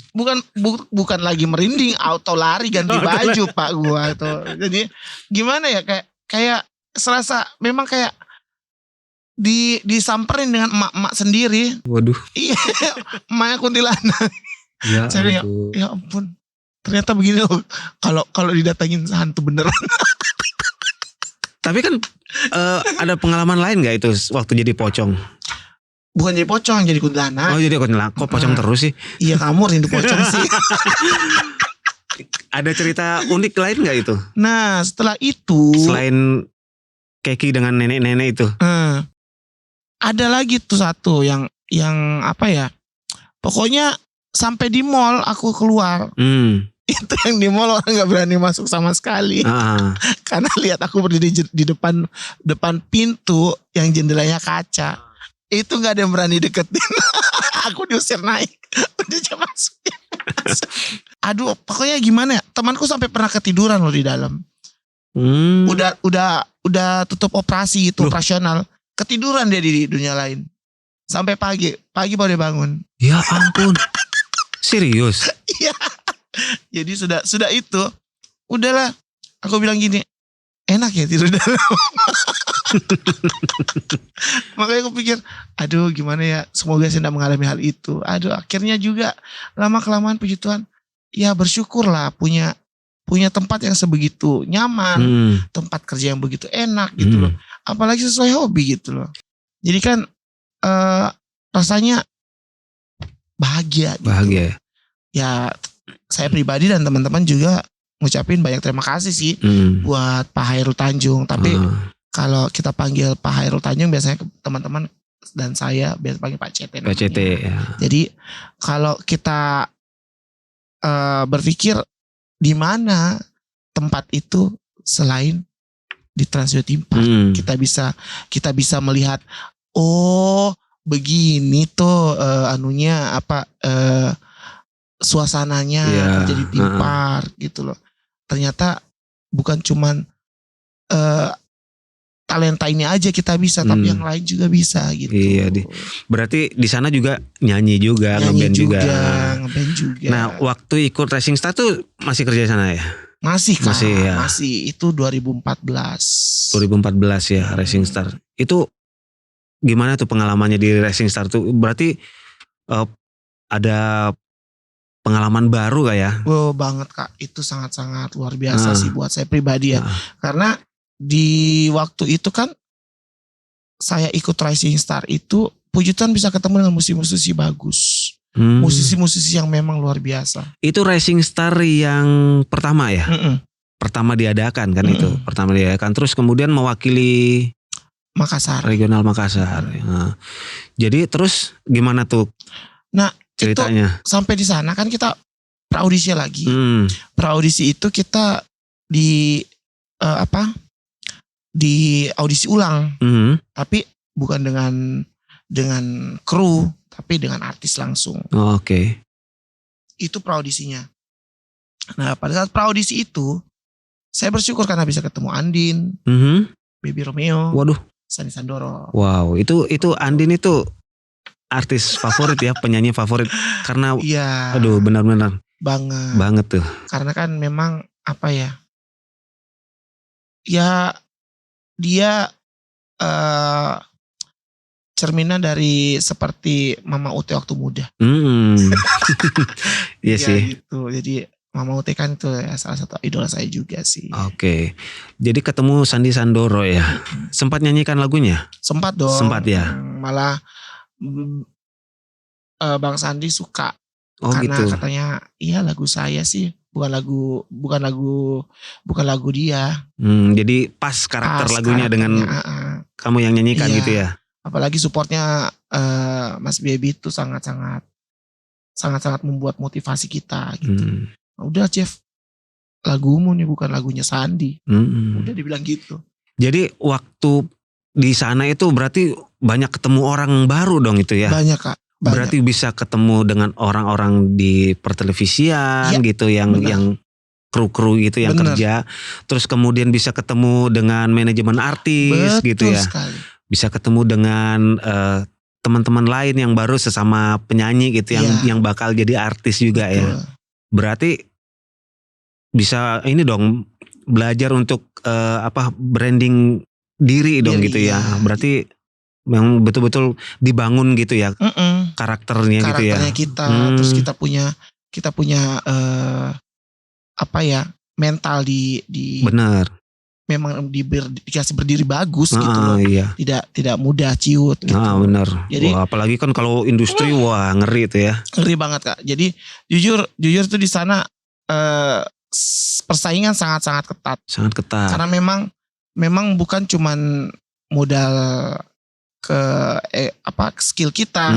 Bukan lagi merinding, auto lari ganti baju Pak gua tuh. Jadi gimana ya, kayak serasa memang kayak disamperin dengan emak-emak sendiri. Waduh. Iya, emaknya kuntilanak. Ya Saya bilang, ampun. ya ampun. Ternyata begini loh. Kalau didatangin hantu beneran. Tapi kan ada pengalaman lain gak itu waktu jadi pocong? Bukan jadi pocong, jadi kuntilanak. Oh jadi kok pocong terus sih? Iya, kamu rindu pocong sih. Ada cerita unik lain gak itu? Nah, setelah itu Selain Keki dengan nenek-nenek itu? ada lagi tuh satu yang apa ya? Pokoknya sampai di mall aku keluar. Itu yang di mall orang nggak berani masuk sama sekali. Karena lihat aku berdiri di depan pintu yang jendelanya kaca. Itu nggak ada yang berani deketin. Aku diusir naik. Udah jam masuk. Aduh, pokoknya gimana ya? Temanku sampai pernah ketiduran loh di dalam. Udah tutup operasi itu, operasional. Ketiduran dia di dunia lain. Sampai pagi baru dia bangun. Ya ampun. Serius? Iya. Jadi sudah itu, udahlah. Aku bilang gini, enak ya tidur dalam. Makanya aku pikir, aduh gimana ya, semoga saya tidak mengalami hal itu. Aduh, akhirnya juga lama kelamaan puji Tuhan, ya bersyukurlah punya tempat yang sebegitu nyaman, tempat kerja yang begitu enak gitu loh. Apalagi sesuai hobi gitu loh. Jadi kan rasanya bahagia gitu. Bahagia. Ya saya pribadi dan teman-teman juga ngucapin banyak terima kasih sih buat Pak Hairul Tanjung. Tapi kalau kita panggil Pak Hairul Tanjung biasanya teman-teman dan saya biasa panggil Pak CT. Pak CT ya. Jadi kalau kita berpikir di mana tempat itu selain di Trans Studio Theme Park, kita bisa melihat, oh begini tuh suasananya jadi theme park gitu loh. Ternyata bukan cuman talenta ini aja kita bisa, tapi yang lain juga bisa gitu. Iya, berarti di sana juga nyanyi juga, ngeband juga. Nah, waktu ikut Rising Star tuh masih kerja di sana ya? Masih Kak, ya? masih itu 2014. 2014 ya, Rising Star. Itu gimana tuh pengalamannya di Rising Star tuh? Berarti ada pengalaman baru gak ya? Oh banget Kak, itu sangat-sangat luar biasa sih buat saya pribadi ya. Karena di waktu itu kan saya ikut Rising Star itu, puji Tuhan bisa ketemu dengan musisi-musisi bagus. Musisi-musisi yang memang luar biasa. Itu Rising Star yang pertama ya? Pertama diadakan kan itu? Pertama diadakan, terus kemudian mewakili Makassar. Regional Makassar. Nah, jadi terus gimana tuh? Nah, ceritanya itu sampai di sana kan kita praudisi lagi. Praudisi itu kita di di audisi ulang. Tapi bukan dengan kru, tapi dengan artis langsung. Oke. Itu praudisinya. Nah, pada saat praudisi itu saya bersyukur karena bisa ketemu Andin, Baby Romeo, Sandy Sandoro. Wow, itu Andin itu artis favorit ya, penyanyi favorit karena aduh benar-benar banget tuh. Karena kan memang apa ya? Ya dia cerminan dari seperti Mama Ute waktu muda. Iya sih. Gitu. Jadi Mama Ute kan itu ya salah satu idola saya juga sih. Oke. Jadi ketemu Sandy Sandoro ya. Sempat nyanyikan lagunya? Sempat dong. Sempat ya. Malah Bang Sandi suka. Karena gitu. Katanya iya lagu saya sih, bukan lagu dia. Jadi pas karakter lagunya dengan kamu yang nyanyikan gitu ya. Apalagi supportnya Mas Baby itu sangat-sangat membuat motivasi kita gitu. Udah Jeff, lagumu nih bukan lagunya Sandi. Udah dibilang gitu. Jadi waktu di sana itu berarti banyak ketemu orang baru dong itu ya? Banyak Kak. Banyak. Berarti bisa ketemu dengan orang-orang di pertelevisian gitu yang kru-kru gitu yang kerja. Terus kemudian bisa ketemu dengan manajemen artis. Betul gitu ya. Sekali. Bisa ketemu dengan teman-teman lain yang baru sesama penyanyi gitu yang bakal jadi artis juga. Betul. Ya. Berarti bisa ini dong belajar untuk branding diri dong gitu ya. Berarti Memang betul-betul dibangun gitu ya karakternya gitu ya. Karakternya kita, terus kita punya apa ya, mental di Benar. memang dikasih berdiri bagus gitu loh. Iya. Tidak mudah ciut gitu. Benar. Jadi wah, apalagi kan kalau industri wah ngeri itu ya. ngeri banget Kak. Jadi jujur tuh di sana persaingan sangat ketat. Sangat ketat. Karena memang bukan cuman modal ke skill kita,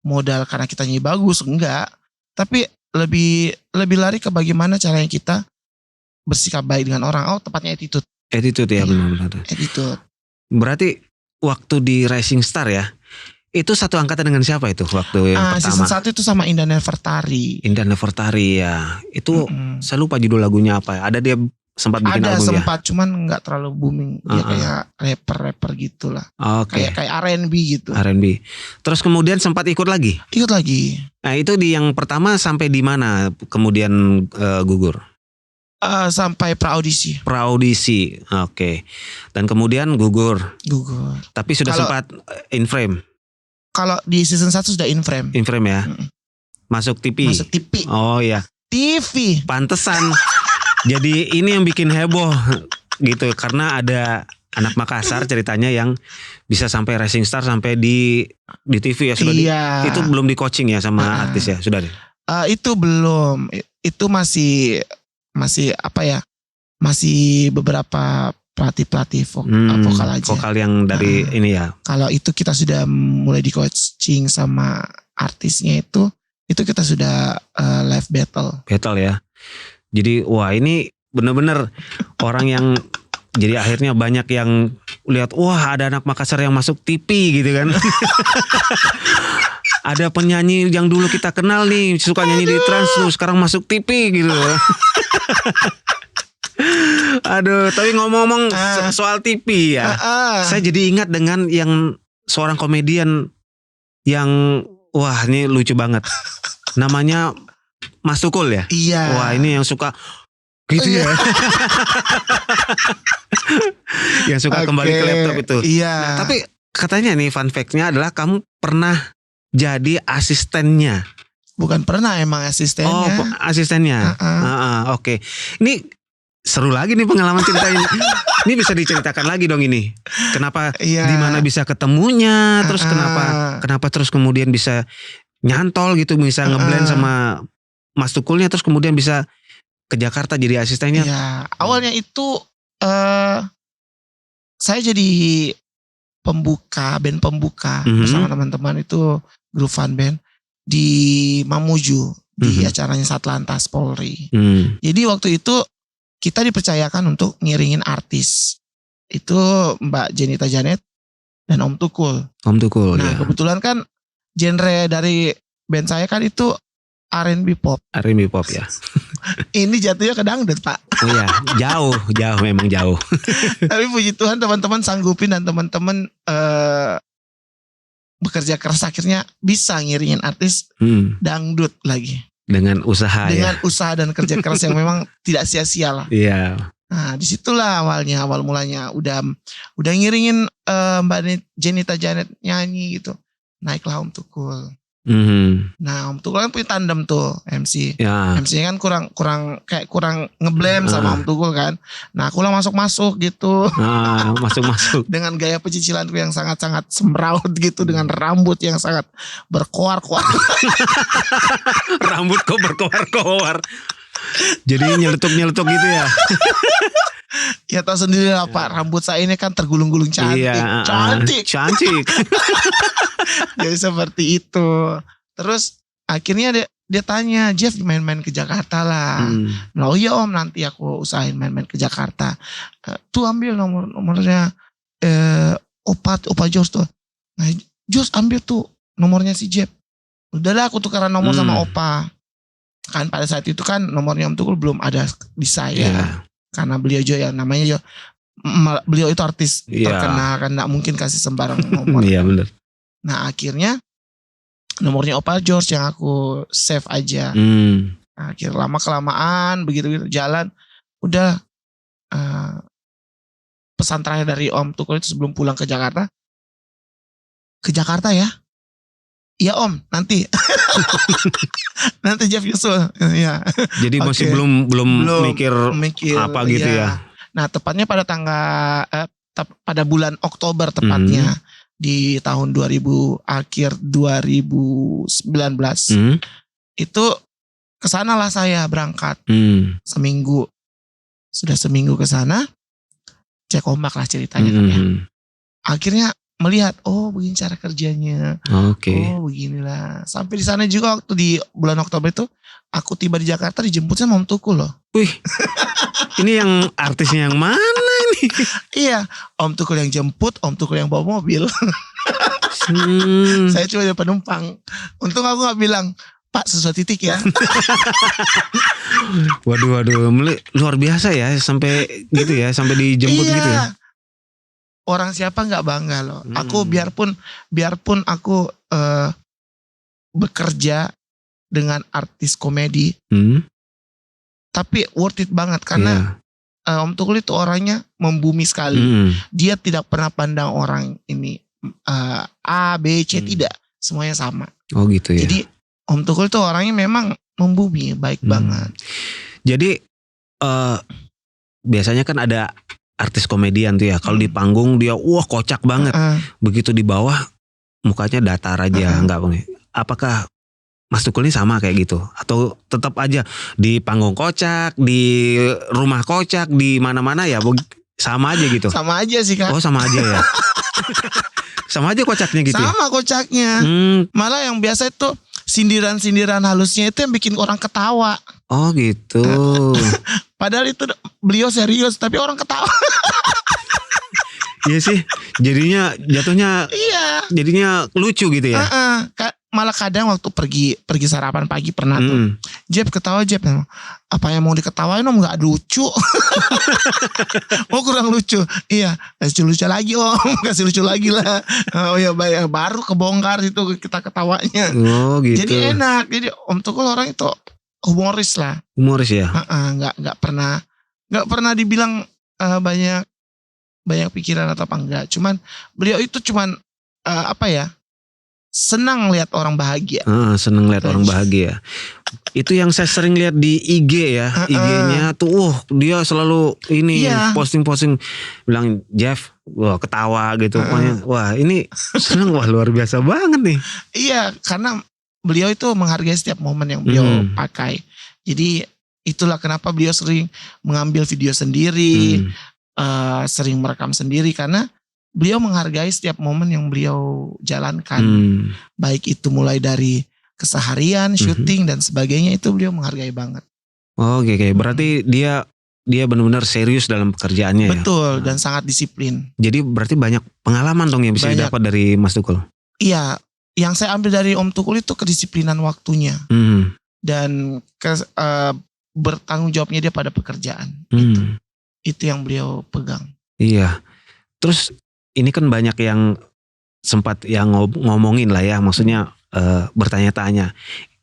modal karena kita nyanyi bagus, enggak. Tapi lebih lari ke bagaimana caranya kita bersikap baik dengan orang. Tepatnya attitude. Attitude ya, benar-benar. Attitude. Berarti waktu di Rising Star ya, itu satu angkatan dengan siapa itu waktu yang pertama? Season 1 itu sama Indah Nefertari. Indah Nefertari ya. Itu saya lupa judul lagunya apa ya. Ada dia sempat bikin album ya? Ada sempat, cuman gak terlalu booming. Dia kayak rapper gitu lah. Kayak R&B gitu. R&B. Terus kemudian sempat ikut lagi? Ikut lagi. Nah itu di yang pertama sampai di mana kemudian gugur? Sampai pra-audisi. Pra-audisi, oke. Dan kemudian gugur. Tapi sudah sempat in frame? Kalau di season 1 sudah in frame. In frame ya? Masuk TV? Masuk TV. Oh ya. TV. Pantesan. Jadi ini yang bikin heboh gitu. Karena ada anak Makassar ceritanya yang bisa sampai Rising Star sampai di TV ya. Itu belum di coaching ya sama artis ya? Sudah deh? Itu belum. Itu masih apa ya? Masih beberapa pelatih vokal aja. Vokal yang dari ini ya. Kalau itu kita sudah mulai di coaching sama artisnya itu kita sudah live battle. Battle ya. Jadi wah ini bener-bener orang yang jadi akhirnya banyak yang lihat wah ada anak Makassar yang masuk TV gitu kan. Ada penyanyi yang dulu kita kenal nih suka nyanyi di Trans tuh sekarang masuk TV gitu. Aduh, tapi ngomong-ngomong soal TV ya, saya jadi ingat dengan yang seorang komedian yang wah ini lucu banget, namanya Mas Tukul ya. Iya. Wah ini yang suka gitu ya, yang suka kembali ke laptop itu. Iya. Nah, tapi katanya nih fun fact-nya adalah kamu pernah jadi asistennya. Bukan pernah, emang asistennya. Oh, asistennya. Oke. Ini seru lagi nih pengalaman ceritanya. Ini bisa diceritakan lagi dong ini. Kenapa di mana bisa ketemunya, terus kenapa terus kemudian bisa nyantol gitu, bisa ngeblend sama Mas Tukulnya, terus kemudian bisa ke Jakarta jadi asistennya. Iya, awalnya itu saya jadi band pembuka bersama teman-teman itu grup fun band di Mamuju di acaranya Satlantas Polri. Jadi waktu itu kita dipercayakan untuk ngiringin artis. Itu Mbak Jenita Janet dan Om Tukul. Nah, kebetulan kan genre dari band saya kan itu R&B pop. R&B pop ya. Ini jatuhnya ke dangdut, Pak. Oh iya, jauh memang jauh. Tapi puji Tuhan teman-teman sanggupin dan teman-teman bekerja keras akhirnya bisa ngiringin artis dangdut lagi. Dengan usaha usaha dan kerja keras yang memang tidak sia-sia lah. Iya. Nah, disitulah awal mulanya udah ngiringin Mbak Jenita Janet nyanyi gitu. Naiklah Om Tukul. Nah, Om Tukul kan punya tandem tuh MC. Ya. MC-nya kan kurang ngeblend sama Om Tukul kan. Nah, aku lah masuk gitu. Masuk. Dengan gaya pecicilanku yang sangat-sangat semraut gitu, dengan rambut yang sangat berkoar-koar. Rambut kok berkoar-koar. Jadi nyeletuk-nyeletuk gitu ya. Ya tahu sendiri lah Pak, rambut saya ini kan tergulung-gulung cantik. Iya, cantik. Jadi seperti itu. Terus akhirnya dia tanya, Jeff main-main ke Jakarta lah. Nah, oh iya Om, nanti aku usahain main-main ke Jakarta. Tuh ambil nomornya Opa Jos tuh. Nah, Jos ambil tuh nomornya si Jeff. Udahlah aku tukeran nomor sama Opa. Kan pada saat itu kan nomornya Om Tukul belum ada di saya. Yeah. Karena beliau juga namanya beliau itu artis terkenal kan, gak mungkin kasih sembarang nomor. Iya benar. Nah akhirnya nomornya Opa George yang aku save aja. Nah, akhirnya lama kelamaan begitu jalan, udah pesan terakhir dari Om Tukul itu sebelum pulang ke Jakarta, ke Jakarta ya. Iya Om, nanti. Nanti Jeff nyusul. Ya. Jadi masih belum mikir apa gitu ya. Nah, tepatnya pada pada bulan Oktober tepatnya di tahun 2019 itu kesanalah saya berangkat seminggu. Sudah seminggu ke sana, cek ombak lah ceritanya kan ya. Akhirnya melihat, oh begini cara kerjanya. Oke. Oh beginilah. Sampai di sana juga waktu di bulan Oktober itu aku tiba di Jakarta dijemput sama Om Tukul loh. Wih. Ini yang artisnya yang mana ini? Iya, Om Tukul yang jemput, Om Tukul yang bawa mobil. Saya cuma jadi penumpang. Untung aku gak bilang, Pak sesuai titik ya. Waduh, luar biasa ya sampai gitu ya, sampai dijemput gitu ya. Orang siapa nggak bangga loh. Aku biarpun aku bekerja dengan artis komedi, tapi worth it banget karena Om Tukul itu orangnya membumi sekali. Dia tidak pernah pandang orang ini A, B, C, tidak. Semuanya sama. Oh gitu ya. Jadi Om Tukul itu orangnya memang membumi, baik banget. Jadi biasanya kan ada artis komedian tuh ya, kalau di panggung dia wah kocak banget, begitu di bawah mukanya datar aja, enggak bang? Apakah Mas Tukul ini sama kayak gitu, atau tetap aja di panggung kocak, di rumah kocak, di mana-mana ya sama aja gitu? Sama aja sih Kak. Oh sama aja ya, sama aja kocaknya gitu. Sama kocaknya, malah yang biasa itu sindiran-sindiran halusnya itu yang bikin orang ketawa. Oh gitu. Padahal itu beliau serius tapi orang ketawa. Iya sih, jatuhnya jadinya lucu gitu ya. Malah kadang waktu pergi sarapan pagi pernah tuh. Jeb ketawa Jeb. Apa yang mau diketawain Om, gak lucu. Oh kurang lucu. Iya, kasih lucu lagi Om, kasih lucu lagi lah. Oh ya baru kebongkar itu kita ketawanya. Oh gitu. Jadi enak. Jadi Om Tukul orang itu humoris lah. Humoris ya. Nggak pernah dibilang banyak pikiran atau apa enggak. Cuman beliau itu senang lihat orang bahagia. Senang lihat orang bahagia. Itu yang saya sering lihat di IG ya. IG-nya tuh dia selalu ini posting-posting bilang Jeff, wah ketawa gitu. Wah ini senang, wah luar biasa banget nih. Iya, karena beliau itu menghargai setiap momen yang beliau pakai. Jadi itulah kenapa beliau sering mengambil video sendiri, sering merekam sendiri, karena beliau menghargai setiap momen yang beliau jalankan. Baik itu mulai dari keseharian, syuting dan sebagainya, itu beliau menghargai banget. Oh oke. Berarti dia benar-benar serius dalam pekerjaannya. Betul, dan sangat disiplin. Jadi berarti banyak pengalaman dong yang bisa didapat dari Mas Tukul. Iya, yang saya ambil dari Om Tukul itu kedisiplinan waktunya. Dan bertanggung jawabnya dia pada pekerjaan. Itu yang beliau pegang. Iya. Terus ini kan banyak yang sempat yang ngomongin lah ya, maksudnya bertanya-tanya.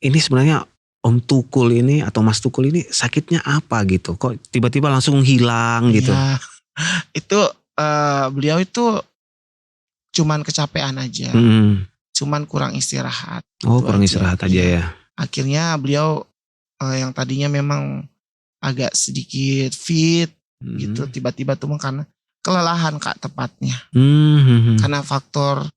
Ini sebenarnya Om Tukul ini atau Mas Tukul ini sakitnya apa gitu? Kok tiba-tiba langsung hilang gitu? Ya, itu beliau itu cuman kecapean aja. Cuman kurang istirahat. Oh kurang istirahat aja ya. Akhirnya beliau yang tadinya memang agak sedikit fit gitu, tiba-tiba tuh karena kelelahan Kak tepatnya. Karena faktor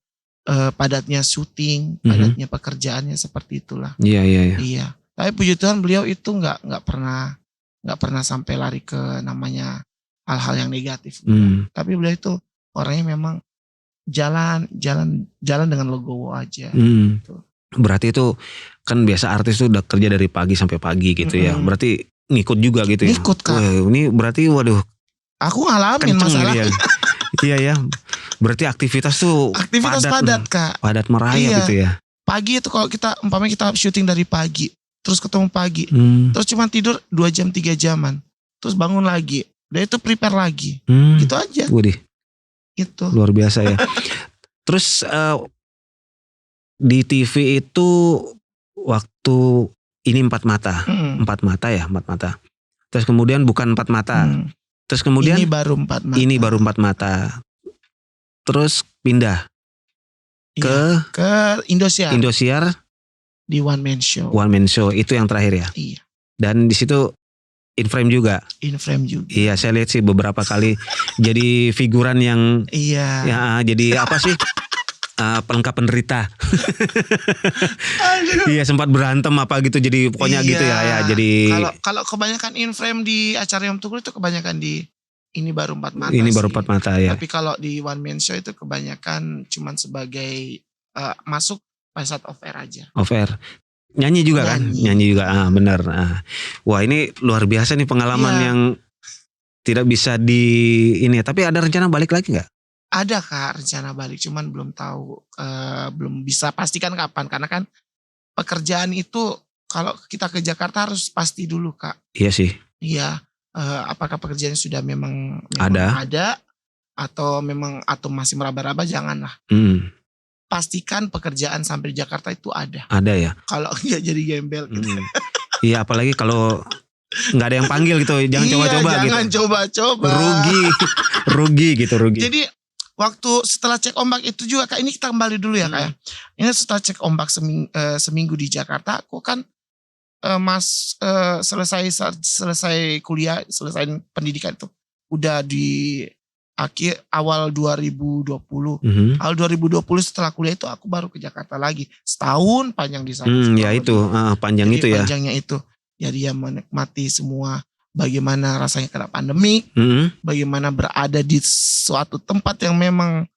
padatnya syuting, padatnya pekerjaannya seperti itulah. Iya. Tapi puji Tuhan beliau itu nggak pernah sampai lari ke namanya hal-hal yang negatif. Tapi beliau itu orangnya memang jalan dengan legowo aja. Gitu. Berarti itu kan biasa artis tuh udah kerja dari pagi sampai pagi gitu ya. Berarti ngikut juga gitu ya. Ngikut Kak. Wah, ini berarti waduh. Aku ngalamin masalah. Iya ya. Berarti aktivitas tuh padat Kak. Padat merayap gitu ya. Pagi itu kalau umpamanya kita syuting dari pagi, terus ketemu pagi, terus cuma tidur 2 jam 3 jaman, terus bangun lagi, dan itu prepare lagi, gitu aja. Waduh. Gitu. Luar biasa ya. Terus di TV itu waktu ini 4 mata, 4 mata ya, 4 mata. Terus kemudian bukan 4 mata. Terus kemudian ini baru 4 mata. Terus pindah. ke Indosiar di One Man Show. One Man Show itu yang terakhir ya. Iya. Dan di situ In Frame juga. Iya, saya lihat sih beberapa kali jadi figuran yang ya jadi apa sih? Pelengkap penderita. Iya, sempat berantem apa gitu, jadi pokoknya gitu ya. Jadi kalau kebanyakan In Frame di acara Om Tukul itu kebanyakan di Ini Baru Empat Mata. Ini Baru Empat Mata ya. Tapi kalau di One Man Show itu kebanyakan cuman sebagai masuk pada saat off air aja. Off air. Nyanyi juga kan? Nyanyi juga. Benar. Wah, ini luar biasa nih pengalaman yang tidak bisa ini. Tapi ada rencana balik lagi nggak? Ada Kak rencana balik, cuman belum tahu, belum bisa pastikan kapan. Karena kan pekerjaan itu kalau kita ke Jakarta harus pasti dulu Kak. Iya sih. Iya. Apakah pekerjaan sudah memang ada atau masih meraba-raba, janganlah. Pastikan pekerjaan sampai di Jakarta itu ada. Ada ya. Kalau enggak jadi gembel gitu. Iya, apalagi kalau nggak ada yang panggil gitu, jangan coba-coba gitu. Jangan coba-coba. Rugi gitu. Jadi waktu setelah cek ombak itu juga Kak, ini kita kembali dulu ya Kak ya. Ini setelah cek ombak seminggu di Jakarta, aku kan selesai kuliah, selesai pendidikan itu udah di awal 2020. Awal 2020 setelah kuliah itu aku baru ke Jakarta lagi. Setahun panjang di sana. Ya itu, panjang itu ya. Panjangnya itu. Jadi ya menikmati semua bagaimana rasanya kena pandemi, bagaimana berada di suatu tempat yang memang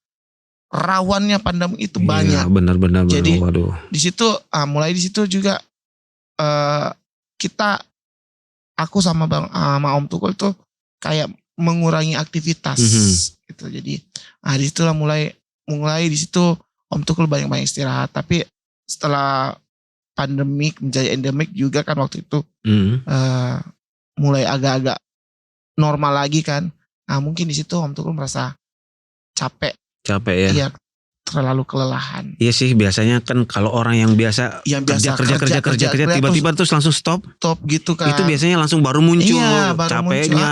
rawannya pandemi itu banyak. Benar. Jadi waduh. Di situ mulai di situ juga aku sama Om Tukul tuh kayak mengurangi aktivitas gitu. Jadi di situlah mulai di situ Om Tukul banyak istirahat. Tapi setelah pandemik menjadi endemik juga kan waktu itu mulai agak-agak normal lagi kan. Mungkin di situ Om Tukul merasa capek ya. Iya, terlalu kelelahan. Iya sih, biasanya kan kalau orang yang biasa kerja tiba-tiba terus langsung stop gitu kan. Itu biasanya langsung baru muncul capeknya,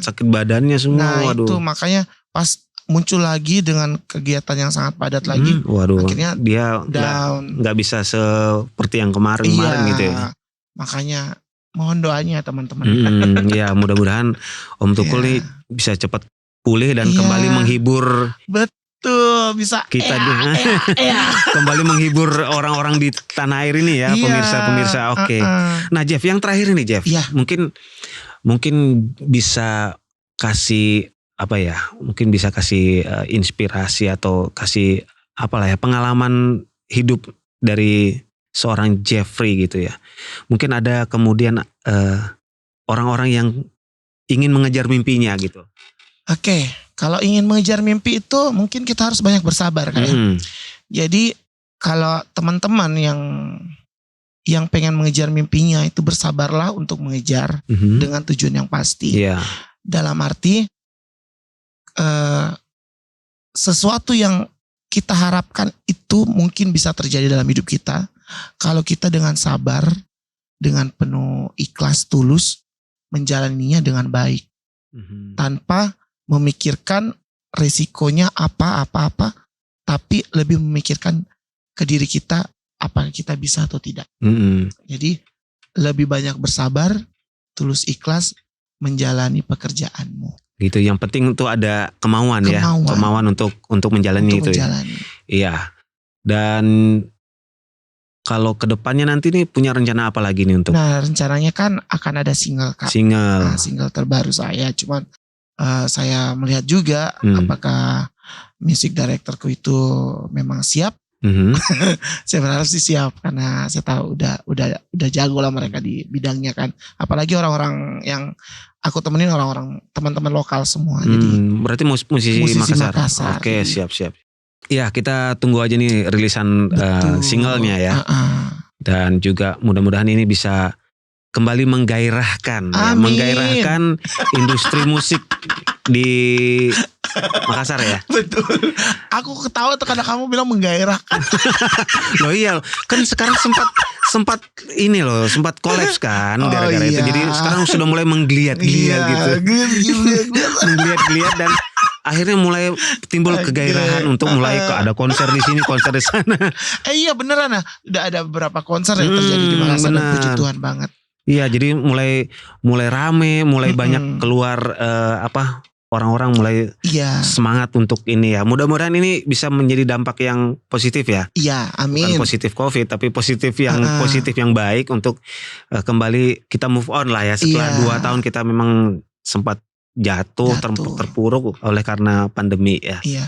sakit badannya semua. Waduh. Itu makanya pas muncul lagi dengan kegiatan yang sangat padat lagi. Akhirnya dia down. Nggak bisa seperti yang kemarin gitu ya. Makanya mohon doanya teman-teman. Ya mudah-mudahan Om Tukul nih bisa cepat pulih dan kembali menghibur. Betul, bisa kita kembali menghibur orang-orang di tanah air ini ya, pemirsa-pemirsa. Oke. Nah Jeff, yang terakhir ini Jeff, mungkin bisa kasih mungkin bisa kasih inspirasi atau kasih pengalaman hidup dari seorang Jeffrey gitu ya. Mungkin ada kemudian orang-orang yang ingin mengejar mimpinya gitu. Oke, kalau ingin mengejar mimpi itu mungkin kita harus banyak bersabar kan ya. Jadi kalau teman-teman yang pengen mengejar mimpinya itu bersabarlah untuk mengejar dengan tujuan yang pasti. Dalam arti sesuatu yang kita harapkan itu mungkin bisa terjadi dalam hidup kita kalau kita dengan sabar, dengan penuh ikhlas tulus menjalaninya dengan baik, tanpa memikirkan resikonya apa-apa, tapi lebih memikirkan ke diri kita apa kita bisa atau tidak. Jadi lebih banyak bersabar, tulus ikhlas menjalani pekerjaanmu. Gitu, yang penting tuh ada kemauan untuk menjalani itu. Iya. Dan kalau kedepannya nanti nih punya rencana apa lagi nih untuk? Nah rencananya kan akan ada single Kak. Single terbaru saya, cuman saya melihat juga apakah music directorku itu memang siap. Saya berharap sih siap karena saya tahu udah jago lah mereka di bidangnya kan. Apalagi orang-orang yang aku temenin orang-orang teman-teman lokal semua. Jadi berarti musisi Makassar. Oke, siap. Iya, kita tunggu aja nih rilisan singlenya ya. Dan juga mudah-mudahan ini bisa kembali menggairahkan industri musik di Makassar ya. Betul. Aku ketawa tuh karena kamu bilang menggairahkan. Loh iya, kan sekarang sempat kolaps kan gara-gara itu. Jadi sekarang sudah mulai menggeliat gitu. Menggeliat dan akhirnya mulai timbul kegairahan untuk mulai ada konser di sini, konser di sana. Iya beneran ya. Udah ada beberapa konser yang terjadi di Makassar dan puji Tuhan banget. Iya, jadi mulai rame, mulai banyak keluar orang-orang mulai semangat untuk ini ya. Mudah-mudahan ini bisa menjadi dampak yang positif ya. Iya, amin. Bukan positif COVID, tapi positif yang baik untuk kembali kita move on lah ya. Setelah 2 tahun kita memang sempat jatuh. Terpuruk oleh karena pandemi ya. Iya.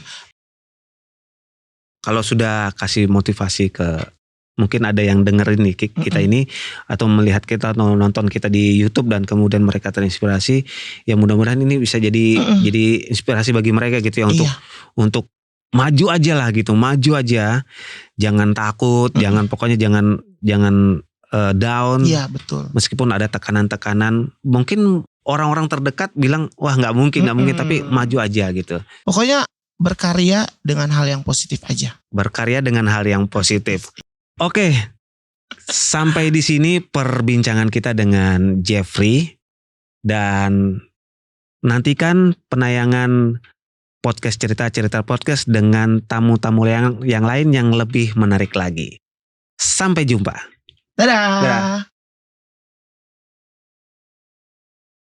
Kalau sudah kasih motivasi ke, mungkin ada yang dengerin nih kita ini atau melihat kita atau nonton kita di YouTube dan kemudian mereka terinspirasi, ya mudah-mudahan ini bisa jadi inspirasi bagi mereka gitu ya untuk maju aja lah gitu, maju aja, jangan takut, jangan down. Iya betul. Meskipun ada tekanan-tekanan, mungkin orang-orang terdekat bilang wah nggak mungkin, tapi maju aja gitu. Pokoknya berkarya dengan hal yang positif aja. Berkarya dengan hal yang positif. Oke, sampai di sini perbincangan kita dengan Jeffrey, dan nantikan penayangan podcast cerita podcast dengan tamu-tamu yang lain yang lebih menarik lagi. Sampai jumpa. Dadah.